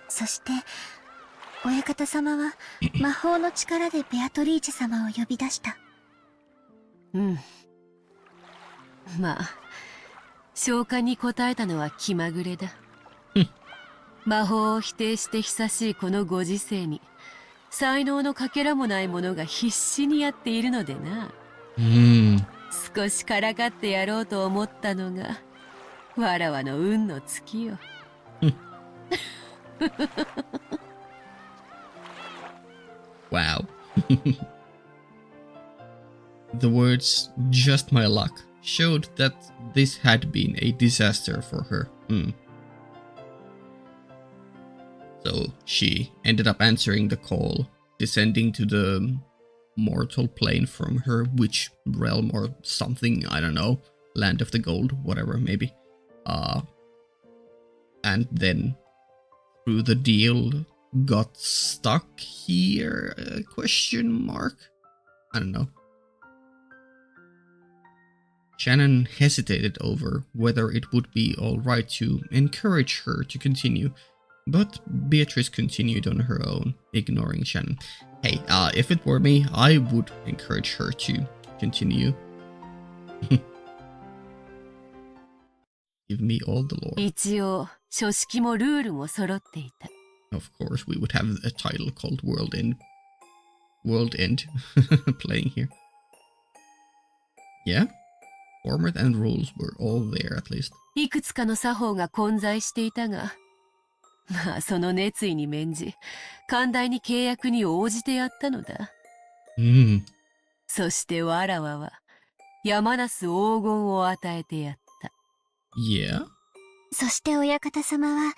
そして親方様は魔法の力でベアトリーチェ様を呼び出した。まあ召喚に応えたのは気まぐれだ。魔法を否定して久しいこのご時世に才能のかけらもない者が必死にやっているのでな。少しからかってやろうと思ったのがわらわの運の尽きよ。Wow. The words "just my luck" showed that this had been a disaster for her. So she ended up answering the call, descending to the mortal plane from her witch realm or something, I don't know, land of the gold, whatever, maybe. And then through the deal got stuck here? Question mark? I don't know. Shannon hesitated over whether it would be alright to encourage her to continue, but Beatrice continued on her own, ignoring Shannon. Hey, if it were me, I would encourage her to continue. Give me all the lore. 一応、書式もルールも揃っていた。Of course, we would have a title called World End playing here. Yeah? Format and rules were all there at least. いくつかの作法が混在していたが、まあその熱意に免じ、寛大に契約に応じてやったのだ。そしてわらわは、山なす黄金を与えてやった。Yeah? そしてお館様は、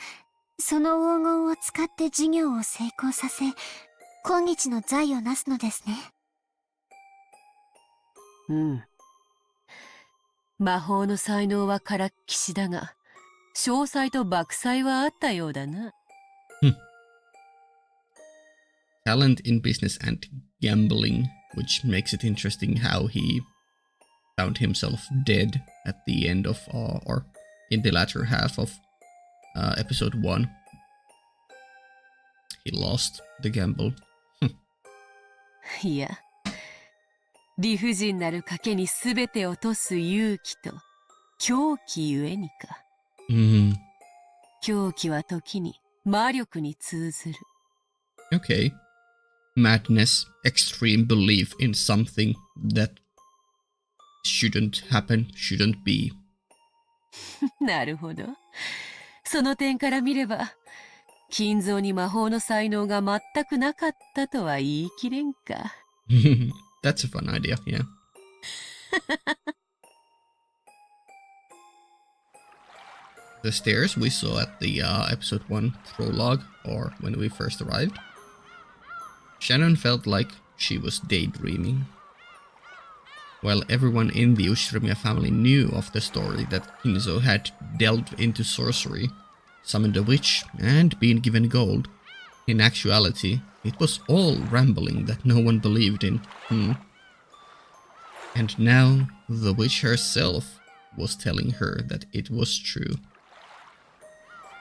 その黄金を使って事業を成功させ、今日の財をなすのですね。うん。魔法の才能はからっきしだが、詳細と爆災はあったようだな。Talent in business and gambling, which makes it interesting how he found himself dead at the end of, or in the latter half of episode 1. He lost the gamble. いや、理不尽なる賭けに全て落とす勇気と狂気ゆえにか。狂気は時に魔力に通ずる。Okay. Madness, extreme belief in something that shouldn't happen, shouldn't be. なるほど。その点から見れば、金蔵に魔法の才能が全くなかったとは言い切れんか。That's a fun idea, yeah. The stairs we saw at the episode 1 prologue, or when we first arrived. Shannon felt like she was daydreaming. While everyone in the Ushirimiya family knew of the story that Kinzo had delved into sorcery, summoned a witch, and been given gold, in actuality, it was all rambling that no one believed in. And now, the witch herself was telling her that it was true.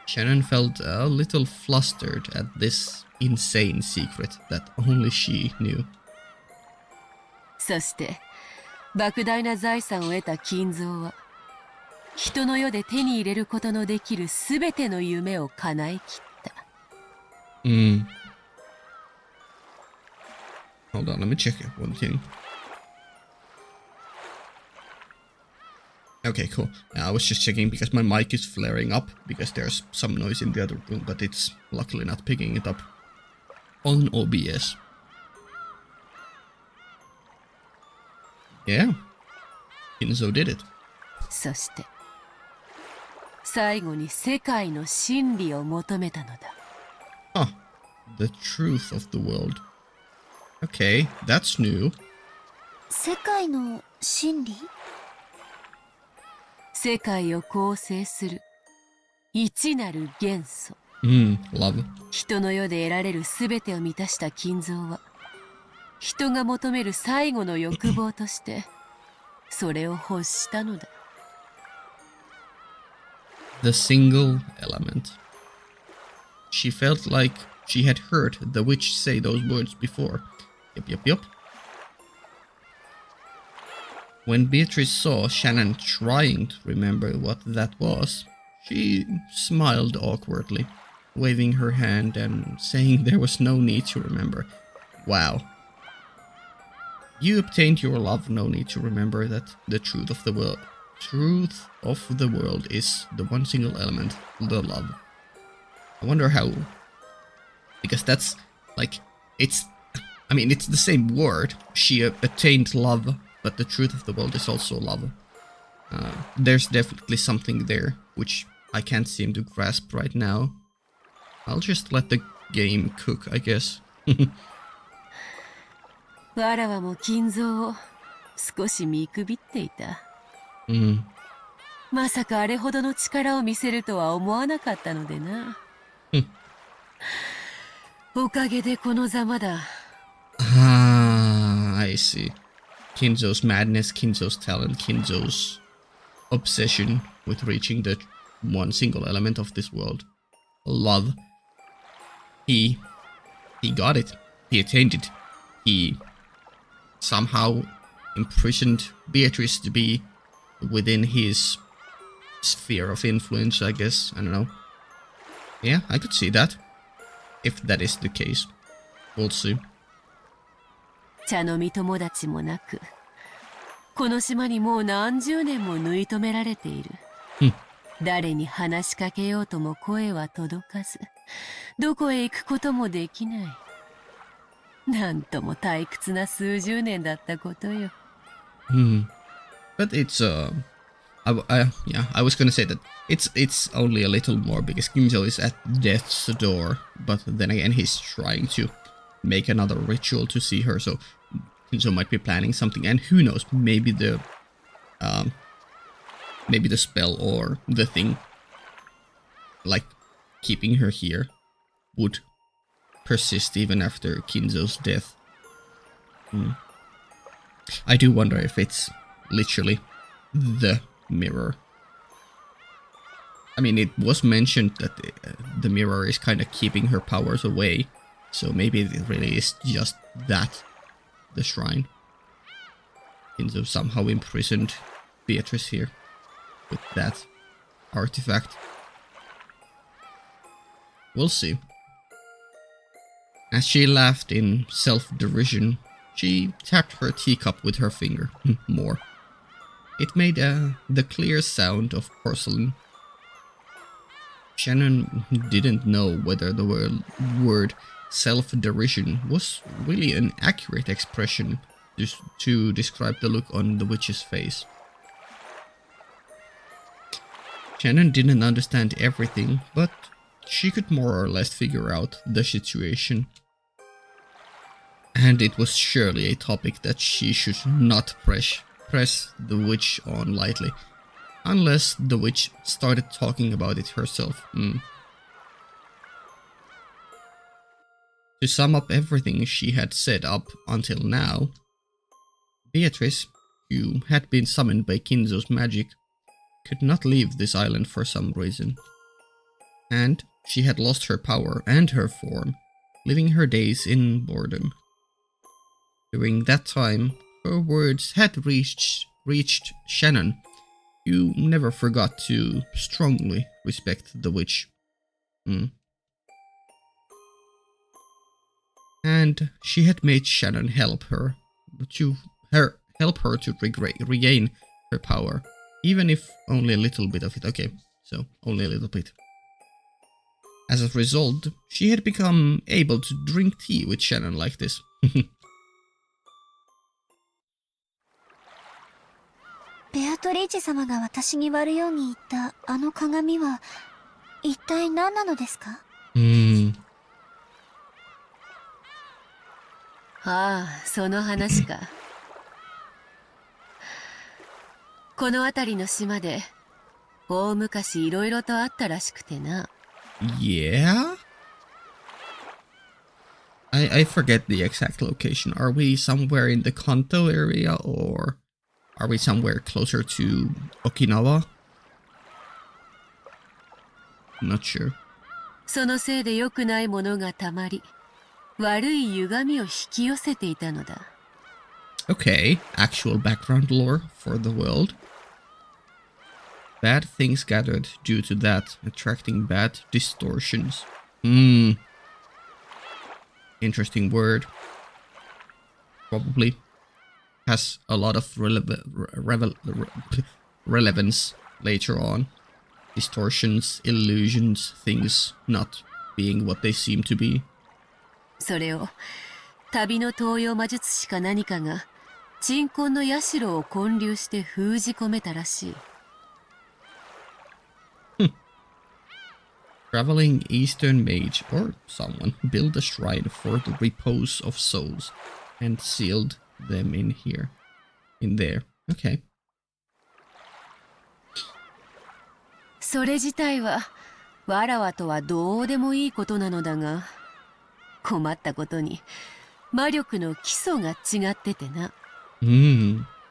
Shannon felt a little flustered at this insane secret that only she knew. そして、莫大な財産を得た金蔵は、人の世で手に入れることのできるすべての夢を叶えきった。Hold on, let me check one thing. Okay, cool. I was just checking because my mic is flaring up because there's some noise in the other room, but it's luckily not picking it up on OBS. Yeah, Kinzo did it. そして、最後に世界の真理を求めたのだ。Huh, the truth of the world. Okay, that's new. 世界の真理？世界を構成する一なる元素。Love. 人の世で得られるすべてを満たした金蔵は、人が求める最後の欲望として、それを欲したのだ。The single element. She felt like she had heard the witch say those words before. Yup. When Beatrice saw Shannon trying to remember what that was, she smiled awkwardly, waving her hand and saying there was no need to remember. Wow. You obtained your love, no need to remember that the truth of the world is the one single element, the love. I wonder how, because that's like, it's the same word. She attained love, but the truth of the world is also love. There's definitely something there, which I can't seem to grasp right now. I'll just let the game cook, I guess. わらわも金蔵を少し見くびっていた。まさかあれほどの力を見せるとは思わなかったのでな。おかげでこのざまだ。I see. Kinzo's madness, Kinzo's talent, Kinzo's obsession with reaching the one single element of this world, love. He got it. He attained it. He somehow imprisoned Beatrice to be within his sphere of influence, I guess. I don't know. Yeah, I could see that. If that is the case. We'll see. 茶飲み友達もなく、この島にもう何十年も縫い止められている。誰に話しかけようとも声は届かず、どこへ行くこともできない。なんとも退屈な数十年だったことよ。But it's yeah, I was gonna say that it's only a little more because Kinzo is at death's door, but then again he's trying to make another ritual to see her, so Kinzo might be planning something, and who knows, maybe the spell or the thing, like keeping her here, would persist even after Kinzo's death. I do wonder if it's literally the mirror. I mean, it was mentioned that the mirror is kind of keeping her powers away, so maybe it really is just that, the shrine. Kinzo somehow imprisoned Beatrice here with that artifact. We'll see. As she laughed in self-derision, she tapped her teacup with her finger. More. It made the clear sound of porcelain. Shannon didn't know whether the word self-derision was really an accurate expression to describe the look on the witch's face. Shannon didn't understand everything, but she could more or less figure out the situation. And it was surely a topic that she should not press the witch on lightly, unless the witch started talking about it herself. To sum up everything she had said up until now, Beatrice, who had been summoned by Kinzo's magic, could not leave this island for some reason. And she had lost her power and her form, living her days in boredom. During that time, her words had reached Shannon, who never forgot to strongly respect the witch. And she had made Shannon help her to regain her power, even if only a little bit of it. Okay, so only a little bit. As a result, she had become able to drink tea with Shannon like this. ベアトリーチェ様が私に割るように言ったあの鏡は一体何なのですか？ああ、その話か。この辺りの島で大昔いろいろとあったらしくてな。Yeah? I forget the exact location. Are we somewhere in the Kanto area, or are we somewhere closer to Okinawa? Not sure. そのせいで良くないものがたまり、悪い歪みを引き寄せていたのだ。Okay, actual background lore for the world. Bad things gathered due to that, attracting bad distortions. Interesting word. Probably has a lot of relevance later on. Distortions, illusions, things not being what they seem to be. それを旅の東洋魔術師か何かが鎮魂の社を建立して封じ込めたらしい。Traveling Eastern mage or someone built a shrine for the repose of souls and sealed them in there. Okay. それ自体はわらわとはどうでもいいことなのだが、困ったことに魔力の基礎が違っててな。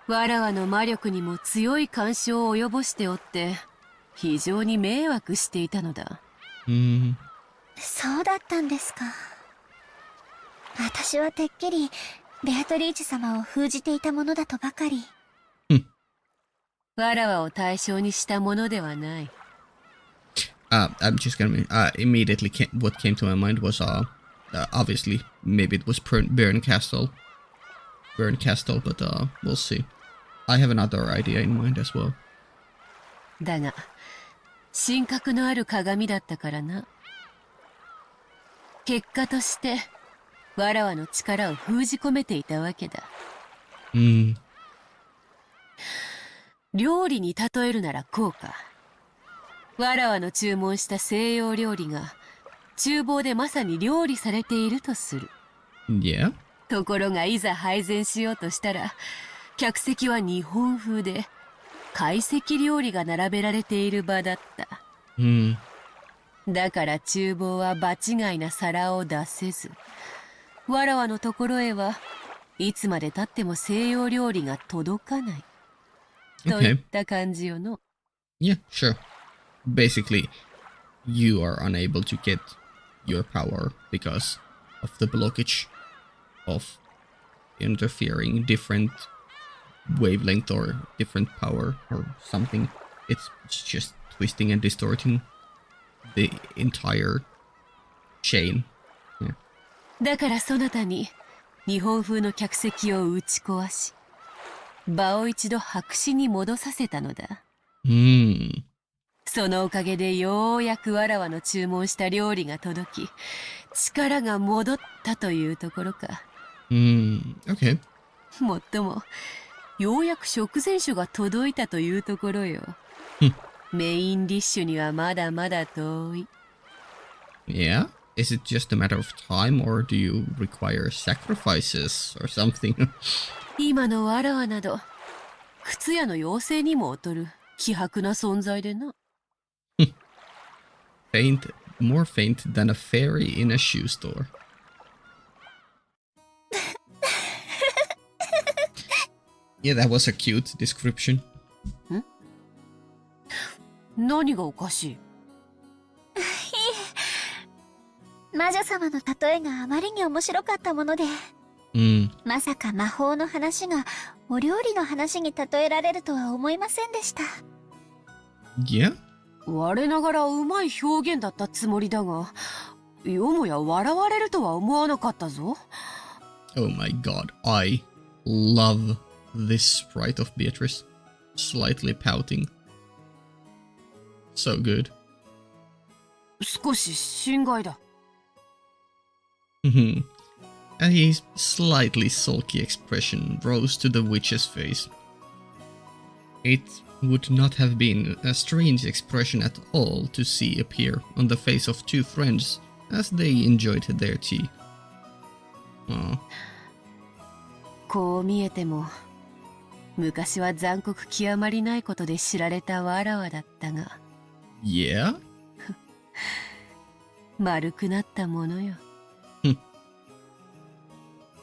わらわの魔力にも強い干渉を及ぼしておって、非常に迷惑していたのだ。そうだったんですか。私はてっきりベアトリーチェ様を封じていたものだとばかり。わらわを対象にしたものではない。I'm just gonna immediately what came to my mind was obviously maybe it was Burn Castle, but we'll see. I have another idea in mind as well. だが、神格のある鏡だったからな。結果として、わらわの力を封じ込めていたわけだ。料理に例えるならこうか。わらわの注文した西洋料理が、厨房でまさに料理されているとする。Yeah? ところがいざ配膳しようとしたら、客席は日本風で、懐石料理が並べられている場だった。だから厨房は場違いな皿を出せず、わらわのところへはいつまで経っても西洋料理が届かない。といった感じよの。Yeah, sure. Basically, you are unable to get your power because of the blockage of interfering different wavelength or different power or something. It's just twisting and distorting the entire chain. Yeah. だからそなたに日本風の客席を打ち壊し、場を一度白紙に戻させたのだ。そのおかげでようやくわらわの注文した料理が届き、力が戻ったというところか。Okay. もっとも、ようやく食前酒が届いたというところよ。メインディッシュにはまだまだ遠い。Yeah? Is it just a matter of time or do you require sacrifices or something? 今のわらわなど、靴屋の妖精にも劣る希薄な存在でな。Faint, more faint than a fairy in a shoe store. Yeah, that was a cute description. 何がおかしい？魔女様の例えがあまりに面白かったもので、まさか魔法の話がお料理の話に例えられるとは思いませんでした。Yeah? 我ながらうまい表現だったつもりだが、よもや笑われるとは思わなかったぞ。Oh my god, I love this sprite of Beatrice. Slightly pouting. So good. 少し心外だ。And his slightly sulky expression rose to the witch's face. It would not have been a strange expression at all to see appear on the face of two friends as they enjoyed their tea. こう見えても、昔は残酷極まりないことで知られたわらわだったが。Yeah? 丸くなったものよ。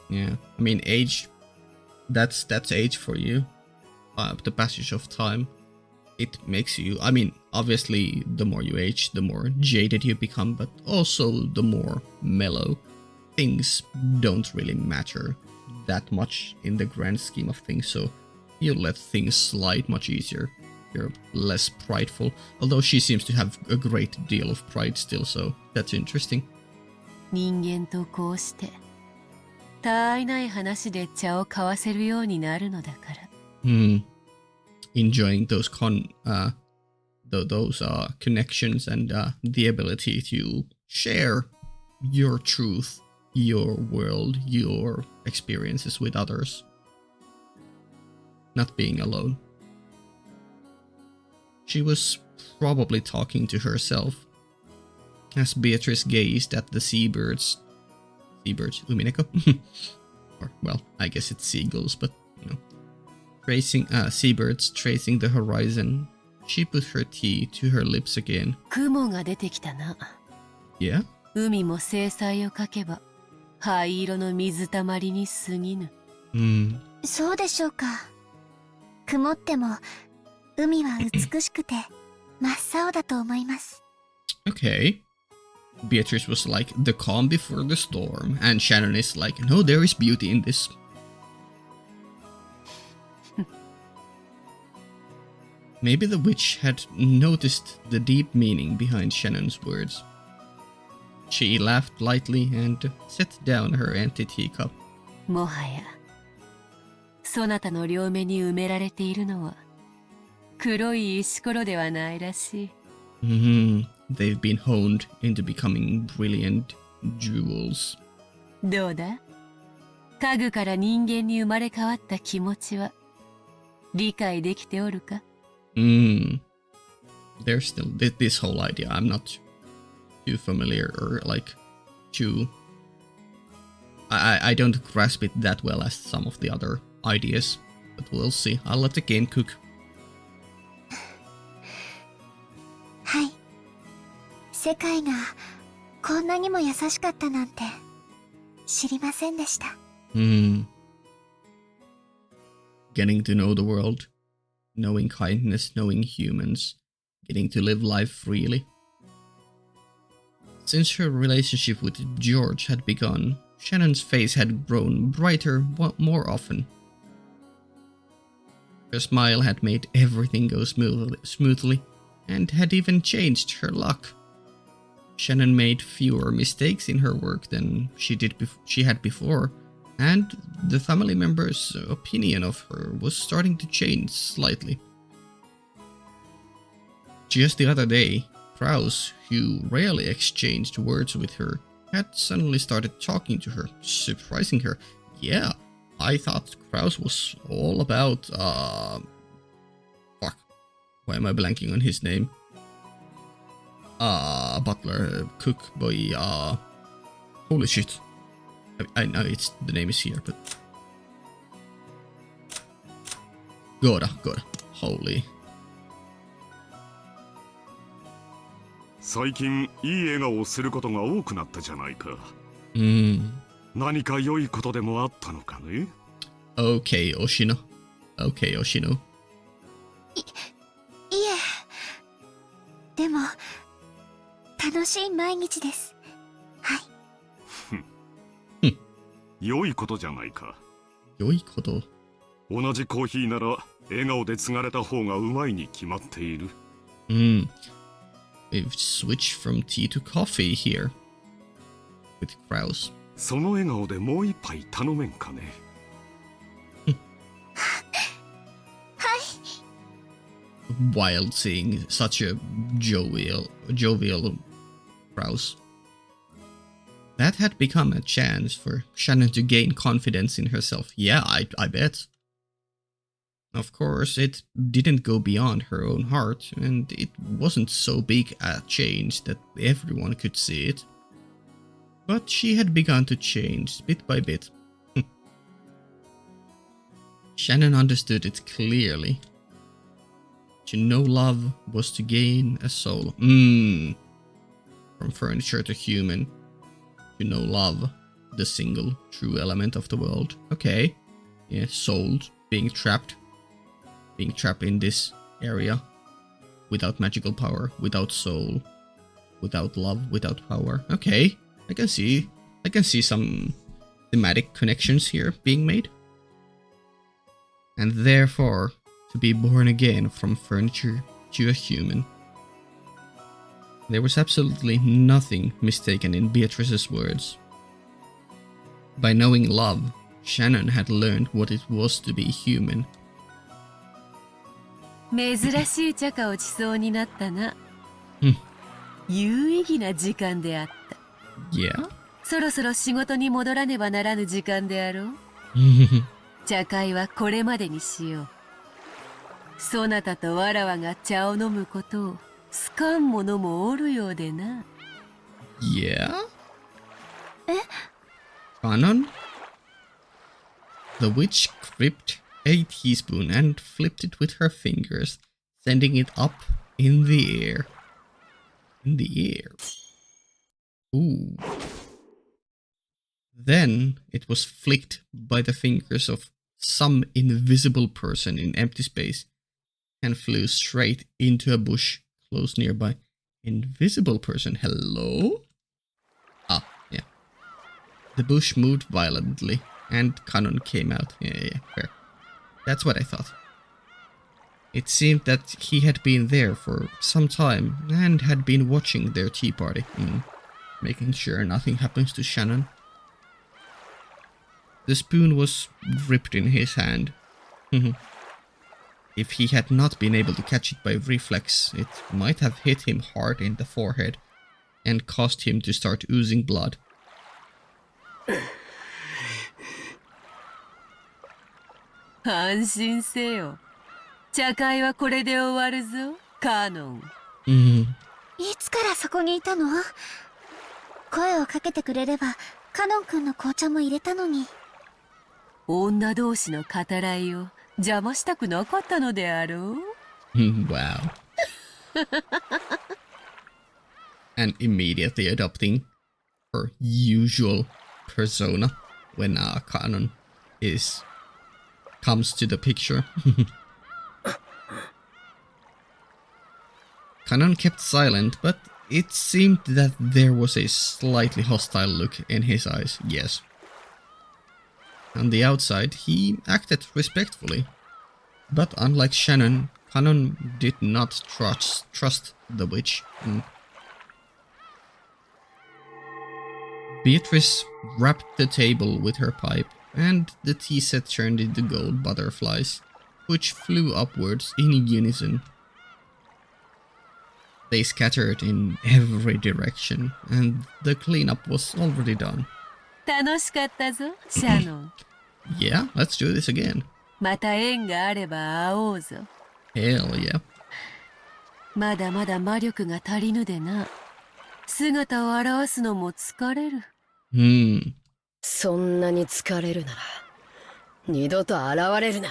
Yeah, I mean, age, that's age for you. The passage of time, it makes you, I mean, obviously, the more you age, the more jaded you become, but also the more mellow. Things don't really matter that much in the grand scheme of things, so you let things slide much easier. You're less prideful, although she seems to have a great deal of pride still, so that's interesting. 人間とこうしてたわいない話で茶を交わせるようになるのだから。Enjoying those connections and the ability to share your truth, your world, your experiences with others. Not being alone. She was probably talking to herself as Beatrice gazed at the seabirds, Umineko? Or, well, I guess it's seagulls, but, you know. Seabirds tracing the horizon. She put her tea to her lips again. 雲が出てきたな。Yeah? 海も精彩をかけば灰色の水たまりに過ぎぬ。そうでしょうか。曇っても海は美しくて真っ青だと思います。Okay. Beatrice was like the calm before the storm, and Shannon is like, no, there is beauty in this. Maybe the witch had noticed the deep meaning behind Shannon's words. She laughed lightly and set down her empty teacup. もはやそなたの両目に埋められているのは黒い石ころではないらしい。They've been honed into becoming brilliant jewels. どうだ？家具から人間に生まれ変わった気持ちは理解できておるか？ There's still this whole idea. I'm not too familiar or like too. I don't grasp it that well as some of the other ideas, but we'll see. I'll let the game cook. はい。世界がこんなにも優しかったなんて知りませんでした。Getting to know the world, knowing kindness, knowing humans, getting to live life freely. Since her relationship with George had begun, Shannon's face had grown brighter more often. Her smile had made everything go smoothly, and had even changed her luck. Shannon made fewer mistakes in her work than she had before, and the family members' opinion of her was starting to change slightly. Just the other day, Kraus, who rarely exchanged words with her, had suddenly started talking to her, surprising her. Yeah, I thought Kraus was all about, fuck. Why am I blanking on his name? Butler, cook, boy, holy shit. I know the name is here, but... Gora. Holy. 最近いい笑顔をすることが多くなったじゃないか。何か良いことでもあったのかね。Okay, Oshino. Okay, Oshino. いえ。でも楽しい毎日です。はい。良いことじゃないか。良いこと。同じコーヒーなら笑顔で継がれた方がうまいに決まっている。We've switched from tea to coffee here with Kraus. その笑顔でもう一杯頼めんかね。はい。Wild seeing such a jovial Kraus. That had become a chance for Shannon to gain confidence in herself. Yeah, I bet. Of course, it didn't go beyond her own heart, and it wasn't so big a change that everyone could see it. But she had begun to change bit by bit. Shannon understood it clearly. To know love was to gain a soul. From furniture to human. To know love, the single true element of the world. Okay. Yeah, souls being trapped in this area. Without magical power, without soul, without love, without power. Okay. I can see some thematic connections here being made. And therefore, to be born again from furniture to a human. There was absolutely nothing mistaken in Beatrice's words. By knowing love, Shannon had learned what it was to be human. 珍しい茶化をちそうになったな。有意義な時間であった。Yeah? そろそろ仕事に戻らねばならぬ時間であろう。茶会はこれまでにしよう。そなたとわらわが茶を飲むことを好かん者もおるようでな。Yeah? え？ Kanon? The witch gripped a teaspoon and flipped it with her fingers, sending it up in the air. In the air. Ooh. Then it was flicked by the fingers of some invisible person in empty space and flew straight into a bush close nearby. Invisible person, hello? Ah, yeah. The bush moved violently and Kanon came out. Yeah, fair. That's what I thought. It seemed that he had been there for some time and had been watching their tea party, making sure nothing happens to Shannon. The spoon was gripped in his hand. If he had not been able to catch it by reflex, it might have hit him hard in the forehead and caused him to start oozing blood. 安心せよ。茶会はこれで終わるぞ、カノン。いつからそこにいたの？声をかけてくれれば、カノン君の紅茶も入れたのに。女同士の語らいを邪魔したくなかったのであろう。Wow. And immediately adopting her usual persona when Kanon comes to the picture. Kanon kept silent, but it seemed that there was a slightly hostile look in his eyes, yes. On the outside, he acted respectfully. But unlike Shannon, Kanon did not trust the witch. Beatrice rapped the table with her pipe, and the tea set turned into gold butterflies, which flew upwards in unison. They scattered in every direction, and the cleanup was already done. 楽しかったぞ、シャノン。Yeah, let's do this again. また縁があれば会おうぞ。Hell yeah. まだまだ魔力が足りぬでな。姿を現すのも疲れる。そんなに疲れるなら、二度と現れるな。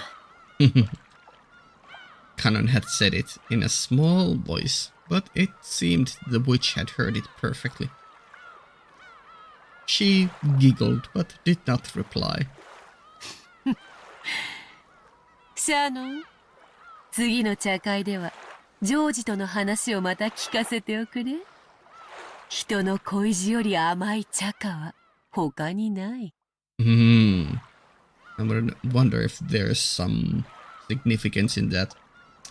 Kanon had said it in a small voice, but it seemed the witch had heard it perfectly. She giggled but did not reply. シャノン、次の茶会ではジョージとの話をまた聞かせておくれ。人の恋路より甘い茶花は他にない。I wonder if there's some significance in that.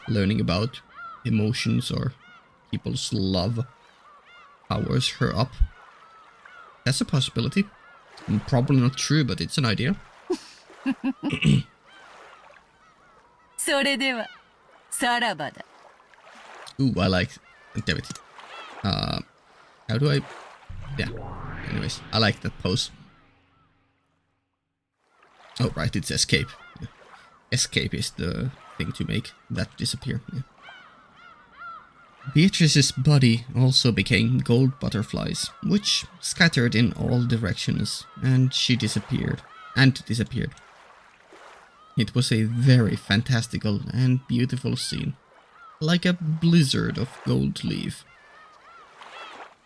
Learning about emotions or people's love powers her up. That's a possibility. Probably not true, but it's an idea. それではさらばだ。Ooh, I like. Damn it. How do I? Yeah. Anyways, I like that pose. Oh, right, it's escape. Escape is the thing to make that disappear. Yeah. Beatrice's body also became gold butterflies, which scattered in all directions, and she disappeared. It was a very fantastical and beautiful scene, like a blizzard of gold leaf.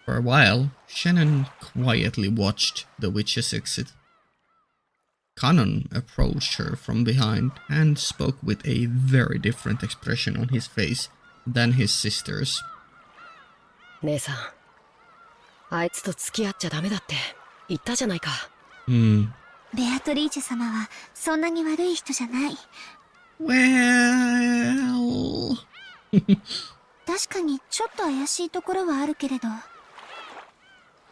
For a while, Shannon quietly watched the witch's exit. Kanon approached her from behind and spoke with a very different expression on his face than his sister's. 姉さん、あいつと付き合っちゃダメだって言ったじゃないか。ベアトリーチェ様はそんなに悪い人じゃない。Well... 確かにちょっと怪しいところはあるけれど。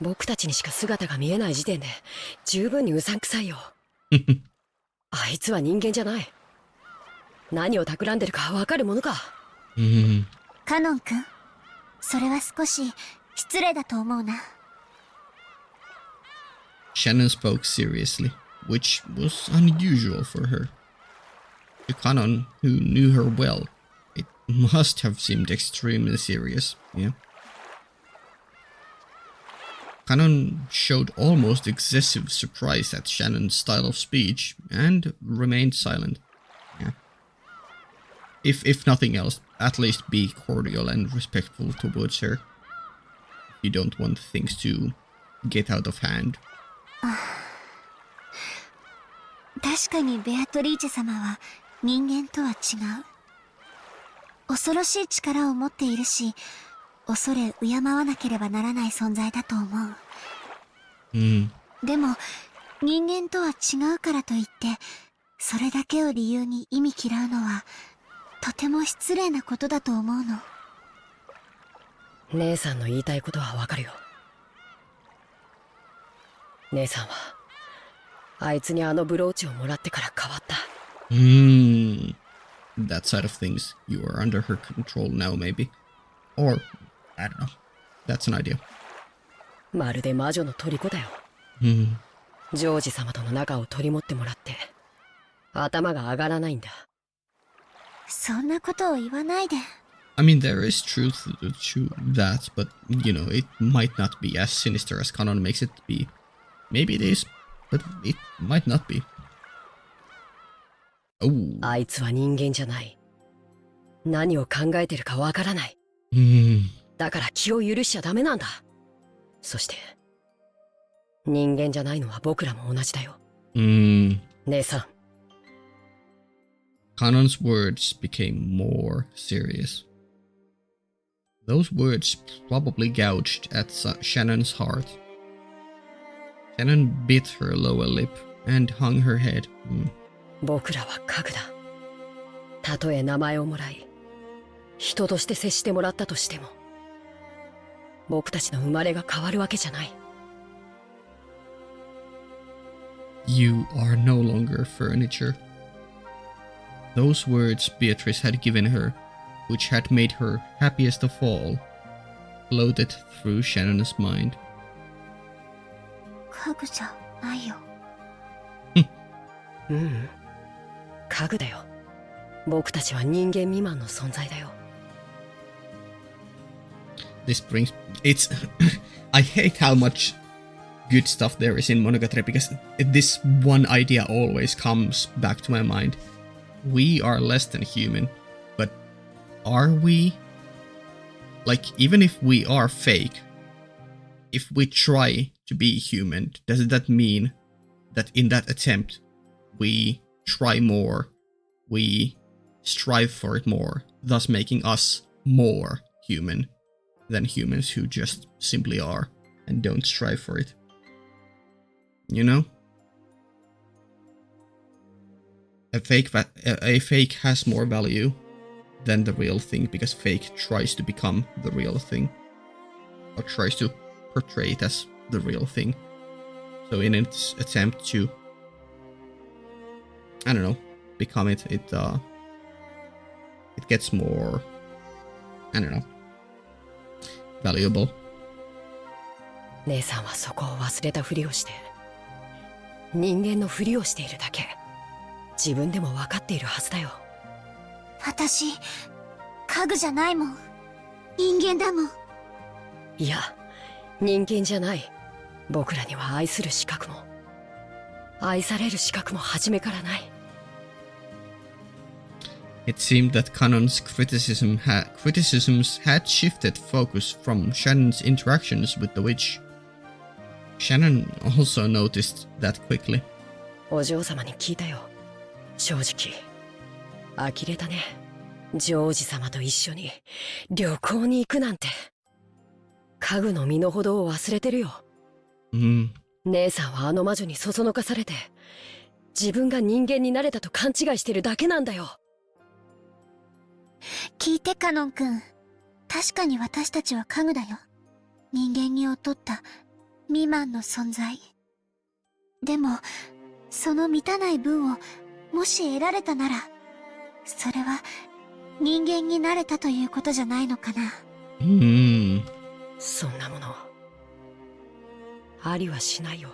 僕たちにしか姿が見えない時点で十分にうさんくさいよ。あいつは人間じゃない。何を企んでるかわかるものか。カノン君、それは少し失礼だと思うな。Shannon spoke seriously, which was unusual for her. To Kanon, who knew her well, it must have seemed extremely serious, yeah. Kanon showed almost excessive surprise at Shannon's style of speech and remained silent. Yeah. If nothing else, at least be cordial and respectful towards her. You don't want things to get out of hand. 確かにベアトリーチェ様は人間とは違う。恐ろしい力を持っているし、恐れ敬わなければならない存在だと思う。でも、人間とは違うからといって、それだけを理由に忌み嫌うのは、とても失礼なことだと思うの。姉さんの言いたいことはわかるよ。姉さんは、あいつにあのブローチをもらってから変わった。That side of things. You are under her control now, maybe. Or, I don't know. That's an idea. まるで魔女の虜だよ。ジョージ様との仲を取り持ってもらって、頭が上がらないんだ。そんなことを言わないで。I mean, there is truth to that, but, you know, it might not be as sinister as Kanon makes it be. Maybe it is, but it might not be. Oh. あいつは人間じゃない。何を考えてるかわからない。だから気を許しちゃダメなんだ。そして、人間じゃないのは僕らも同じだよ。姉さん。Kanon's words became more serious. Those words probably gouged at Shannon's heart. Shannon bit her lower lip and hung her head. 僕らは家具だ。たとえ名前をもらい、人として接してもらったとしても、僕たちの生まれが変わるわけじゃない。You are no longer furniture. Those words Beatrice had given her, which had made her happiest of all, floated through Shannon's mind. 家具じゃないよ。家具だよ。僕たちは人間未満の存在だよ。This brings... It's... I hate how much good stuff there is in Monogatari, because this one idea always comes back to my mind. We are less than human, but are we? Like, even if we are fake, if we try to be human, does that mean that in that attempt we try more, we strive for it more, thus making us more human than humans who just simply are and don't strive for it? You know? A fake has more value than the real thing, because fake tries to become the real thing, or tries to portray it as the real thing. So in its attempt to, I don't know, become it, it gets more, I don't know, valuable. 姉さんはそこを忘れたふりをして、人間のふりをしているだけ。自分でも分かっているはずだよ。私、家具じゃないもん。人間だもん。いや、人間じゃない。僕らには愛する資格も、愛される資格も初めからない。It seemed that Kanon's criticisms had shifted focus from Shannon's interactions with the witch. Shannon also noticed that quickly. お嬢様に聞いたよ。正直、呆れたね。ジョージ様と一緒に旅行に行くなんて。家具の身の程を忘れてるよ。姉さんはあの魔女にそそのかされて、自分が人間になれたと勘違いしてるだけなんだよ。聞いてカノン君。確かに私たちは家具だよ。人間に劣った未満の存在。でも、その満たない分をもし得られたなら、それは人間になれたということじゃないのかな。そんなものありはしないよ。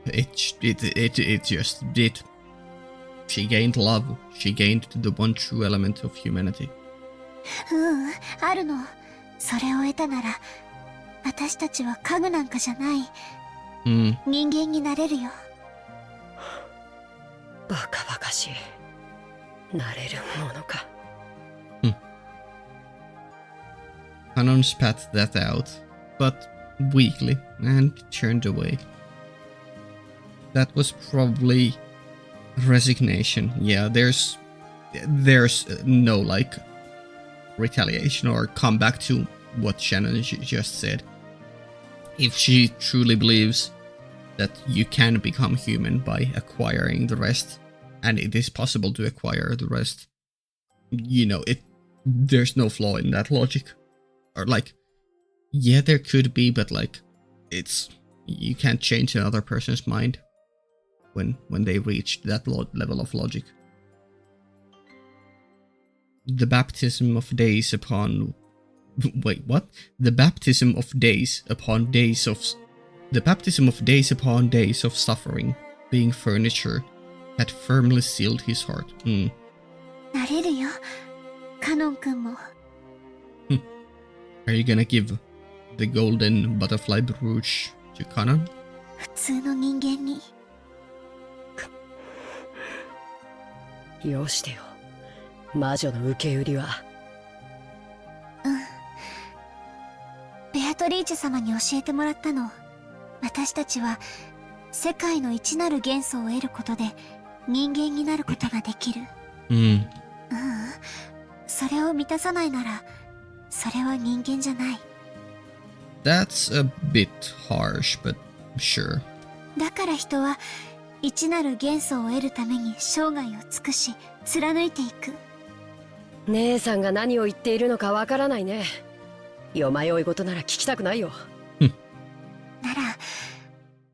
It just did. She gained love. She gained the one true element of humanity. あるの。それを得たなら、私たちは家具なんかじゃない。人間になれるよ。バカバカしい。なれるものか。Kanon spat that out, but weakly, and turned away. That was probably Resignation. Yeah, there's no like retaliation or comeback to what Shannon just said. If she truly believes that you can become human by acquiring the rest, and it is possible to acquire the rest, you know, there's no flaw in that logic. Or like, yeah, there could be, but like, you can't change another person's mind when they reach that level of logic. The baptism of days upon wait, what? The baptism of days upon days of suffering, being furniture, had firmly sealed his heart. なれるよ、カノン君も。Are you gonna give the golden butterfly brooch to Kanon? 普通の人間に。よしてよ、魔女の受け売りは。ベアトリーチェ様に教えてもらったの。私たちは世界の一なる元素を得ることで人間になることができる。それを満たさないなら、それは人間じゃない。That's a bit harsh, but sure. だから人は一なる元素を得るために生涯を尽くし貫いていく。姉さんが何を言っているのかわからないね。よまよい事なら聞きたくないよ。なら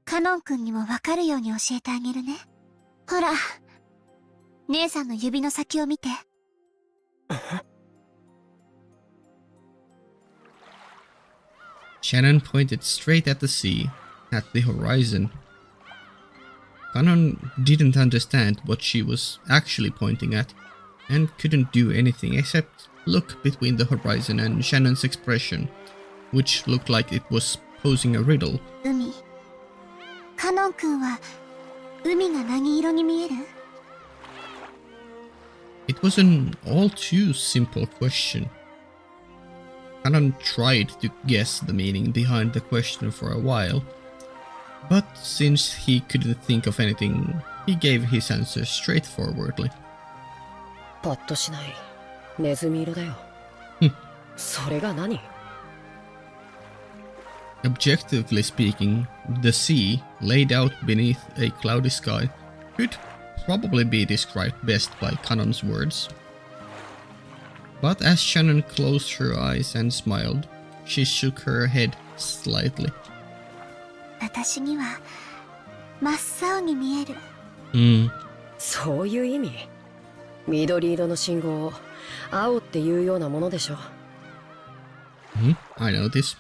カノン君にもわかるように教えてあげるね。ほら、姉さんの指の先を見て。Shannon pointed straight at the sea, at the horizon. Kanon didn't understand what she was actually pointing at, and couldn't do anything except look between the horizon and Shannon's expression, which looked like it was posing a riddle. 海。カノン君は海が何色に見える？ It was an all too simple question. Kanon tried to guess the meaning behind the question for a while, but since he couldn't think of anything, he gave his answer straightforwardly. パッとしない。ネズミ色だよ。それが何？ Objectively speaking, the sea, laid out beneath a cloudy sky, could probably be described best by Kanon's words. But as Shannon closed her eyes and smiled, she shook her head slightly. 私には真っ青に見える。そういう意味？緑色の信号を青っていうようなものでしょ。I know this.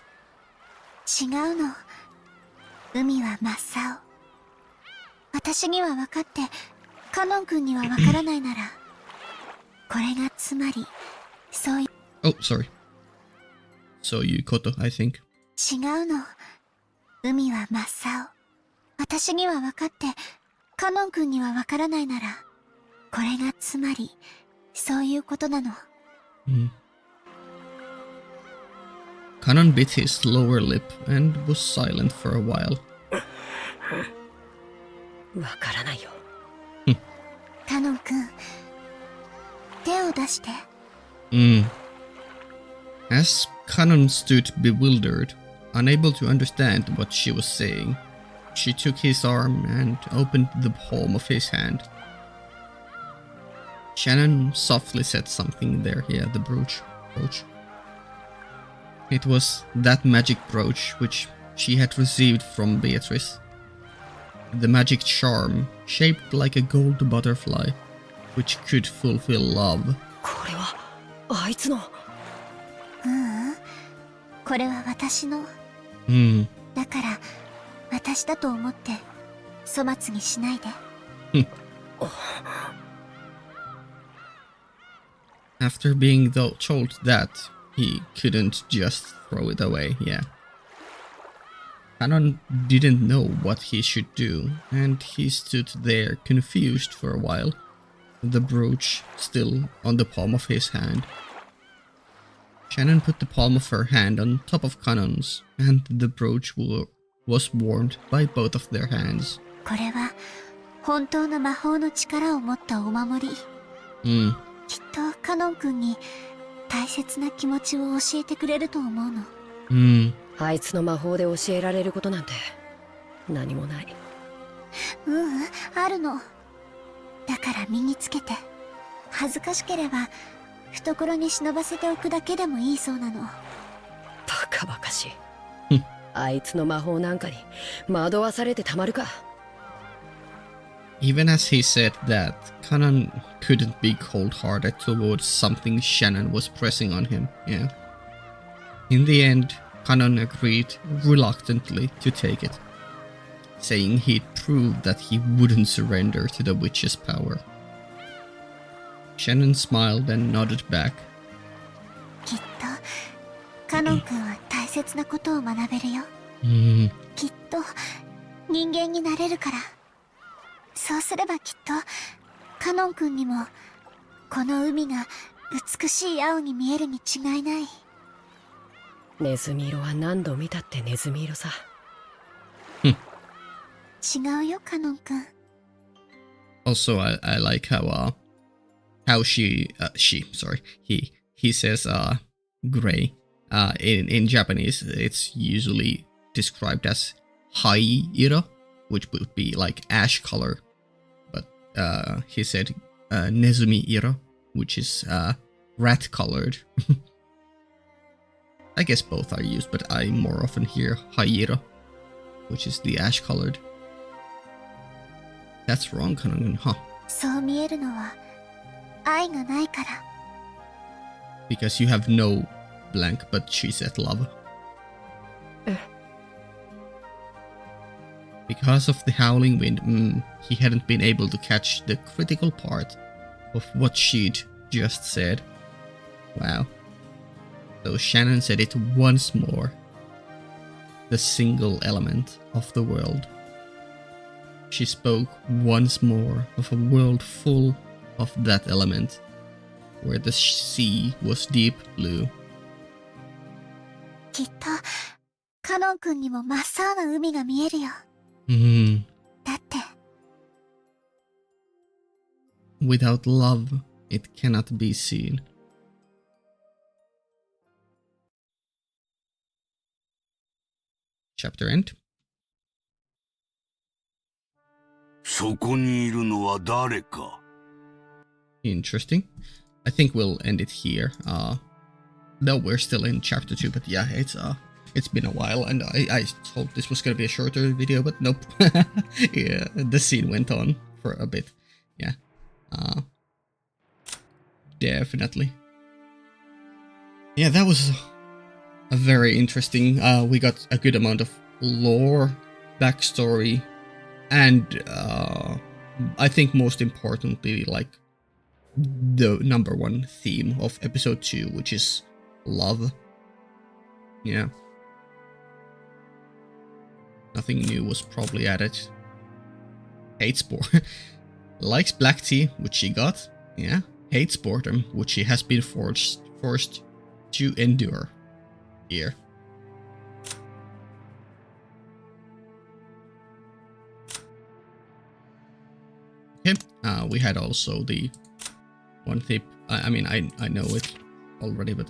違うの。海は真っ青。私には分かって、カノン君には分からないなら、これがつまり、そういう。Oh, sorry. So you Koto, I think. 違うの。海は真っ青。私には分かって、カノン君には分からないなら、これがつまり、そういうことなの。Kanon bit his lower lip and was silent for a while. わからないよ。カノン君、手を出して。As Kanon stood bewildered, unable to understand what she was saying, she took his arm and opened the palm of his hand. Shannon softly said something there. Yeah, the brooch. It was that magic brooch which she had received from Beatrice. The magic charm, shaped like a gold butterfly, which could fulfill love. これはあいつの。これは私の。だから、私だと思って、粗末にしないで。After being told that, he couldn't just throw it away, yeah. Kanon didn't know what he should do, and he stood there confused for a while, the brooch still on the palm of his hand. Shannon put the palm of her hand on top of Kanon's, and the brooch was warmed by both of their hands. これは本当の魔法の力を持ったお守り。きっとカノン君に大切な気持ちを教えてくれると思うの。あいつの魔法で教えられることなんて何もない。あるの。だから身につけて、恥ずかしければ懐に忍ばせておくだけでもいいそうなの。バカバカしい。あいつの魔法なんかに惑わされてたまるか。Even as he said that, Kanan couldn't be cold-hearted towards something Shannon was pressing on him, yeah. In the end, Kanan agreed reluctantly to take it, saying he'd proved that he wouldn't surrender to the witch's power. Shannon smiled and nodded back. きっとカノン君は大切なことを学べるよ。きっと人間になれるから。そうすればきっとカノン君にもこの海が美しい青に見えるに違いない。ネズミ色は何度見たってネズミ色さ。違うよ、カノン君。Also, I like how he says gray. In Japanese, it's usually described as hai-iro, which would be like ash color. But he said nezumi-iro, which is rat colored. I guess both are used, but I more often hear hai-iro, which is the ash colored. That's wrong, Kanan, huh? そう見えるのは愛がないから。Because you have no blank, but she said love. Because of the howling wind, he hadn't been able to catch the critical part of what she'd just said. Wow. So Shannon said it once more. The single element of the world. She spoke once more of a world full of that element, where the sea was deep blue. きっとカノン君にも真っ青な海が見えるよ。だって Without love, it cannot be seen. Chapter end. そこにいるのは誰か? Interesting. I think we'll end it here. No, we're still in chapter 2, but yeah, it's been a while, and I thought this was gonna be a shorter video, but nope. Yeah, the scene went on for a bit. Yeah. Definitely. Yeah, that was a very interesting. We got a good amount of lore, backstory, and I think most importantly, like the number one theme of episode 2, which is love. Yeah. Nothing new was probably added. Hates boredom. Likes black tea, which she got. Yeah. Hates boredom, which she has been forced to endure. Here. Okay. We had also the one tip. I mean, I know it already, but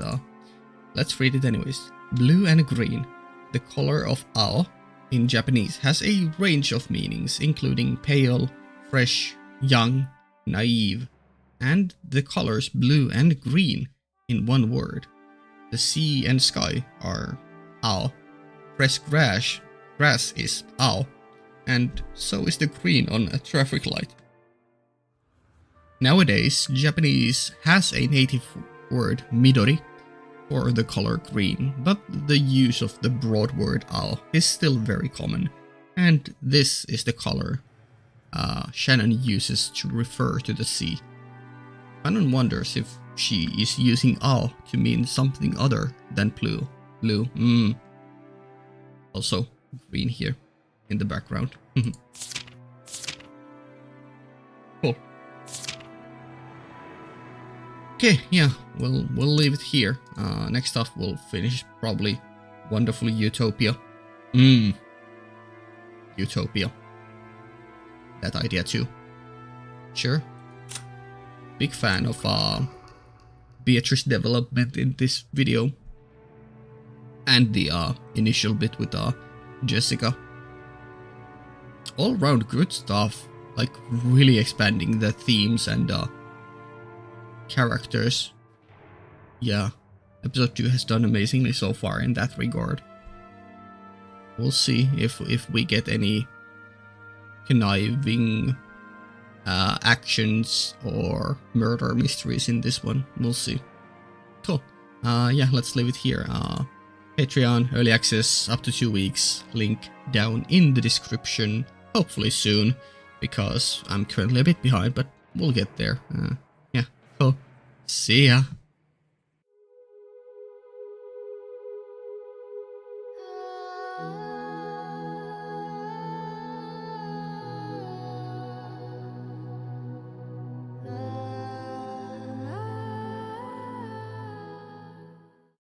let's read it anyways. Blue and green. The color of ao in Japanese has a range of meanings, including pale, fresh, young, naive, and the colors blue and green in one word. The sea and sky are ao. Fresh grass is ao, and so is the green on a traffic light. Nowadays, Japanese has a native word midori for the color green, but the use of the broad word ao is still very common, and this is the color Shannon uses to refer to the sea. Shannon wonders if she is using ao to mean something other than blue. Also green here in the background. Cool. Okay, yeah, we'll leave it here. Next off, we'll finish probably Wonderful Utopia. Utopia. that idea too. Sure. Big fan of Beatrice development in this video. And the initial bit with Jessica. All around good stuff. Like really expanding the themes and characters. Yeah. Episode 2 has done amazingly so far in that regard. We'll see if we get any conniving actions or murder mysteries in this one. We'll see. Cool. Yeah, let's leave it here. Patreon, early access, up to 2 weeks. Link down in the description. Hopefully soon, because I'm currently a bit behind, but we'll get there. Yeah, cool. See ya.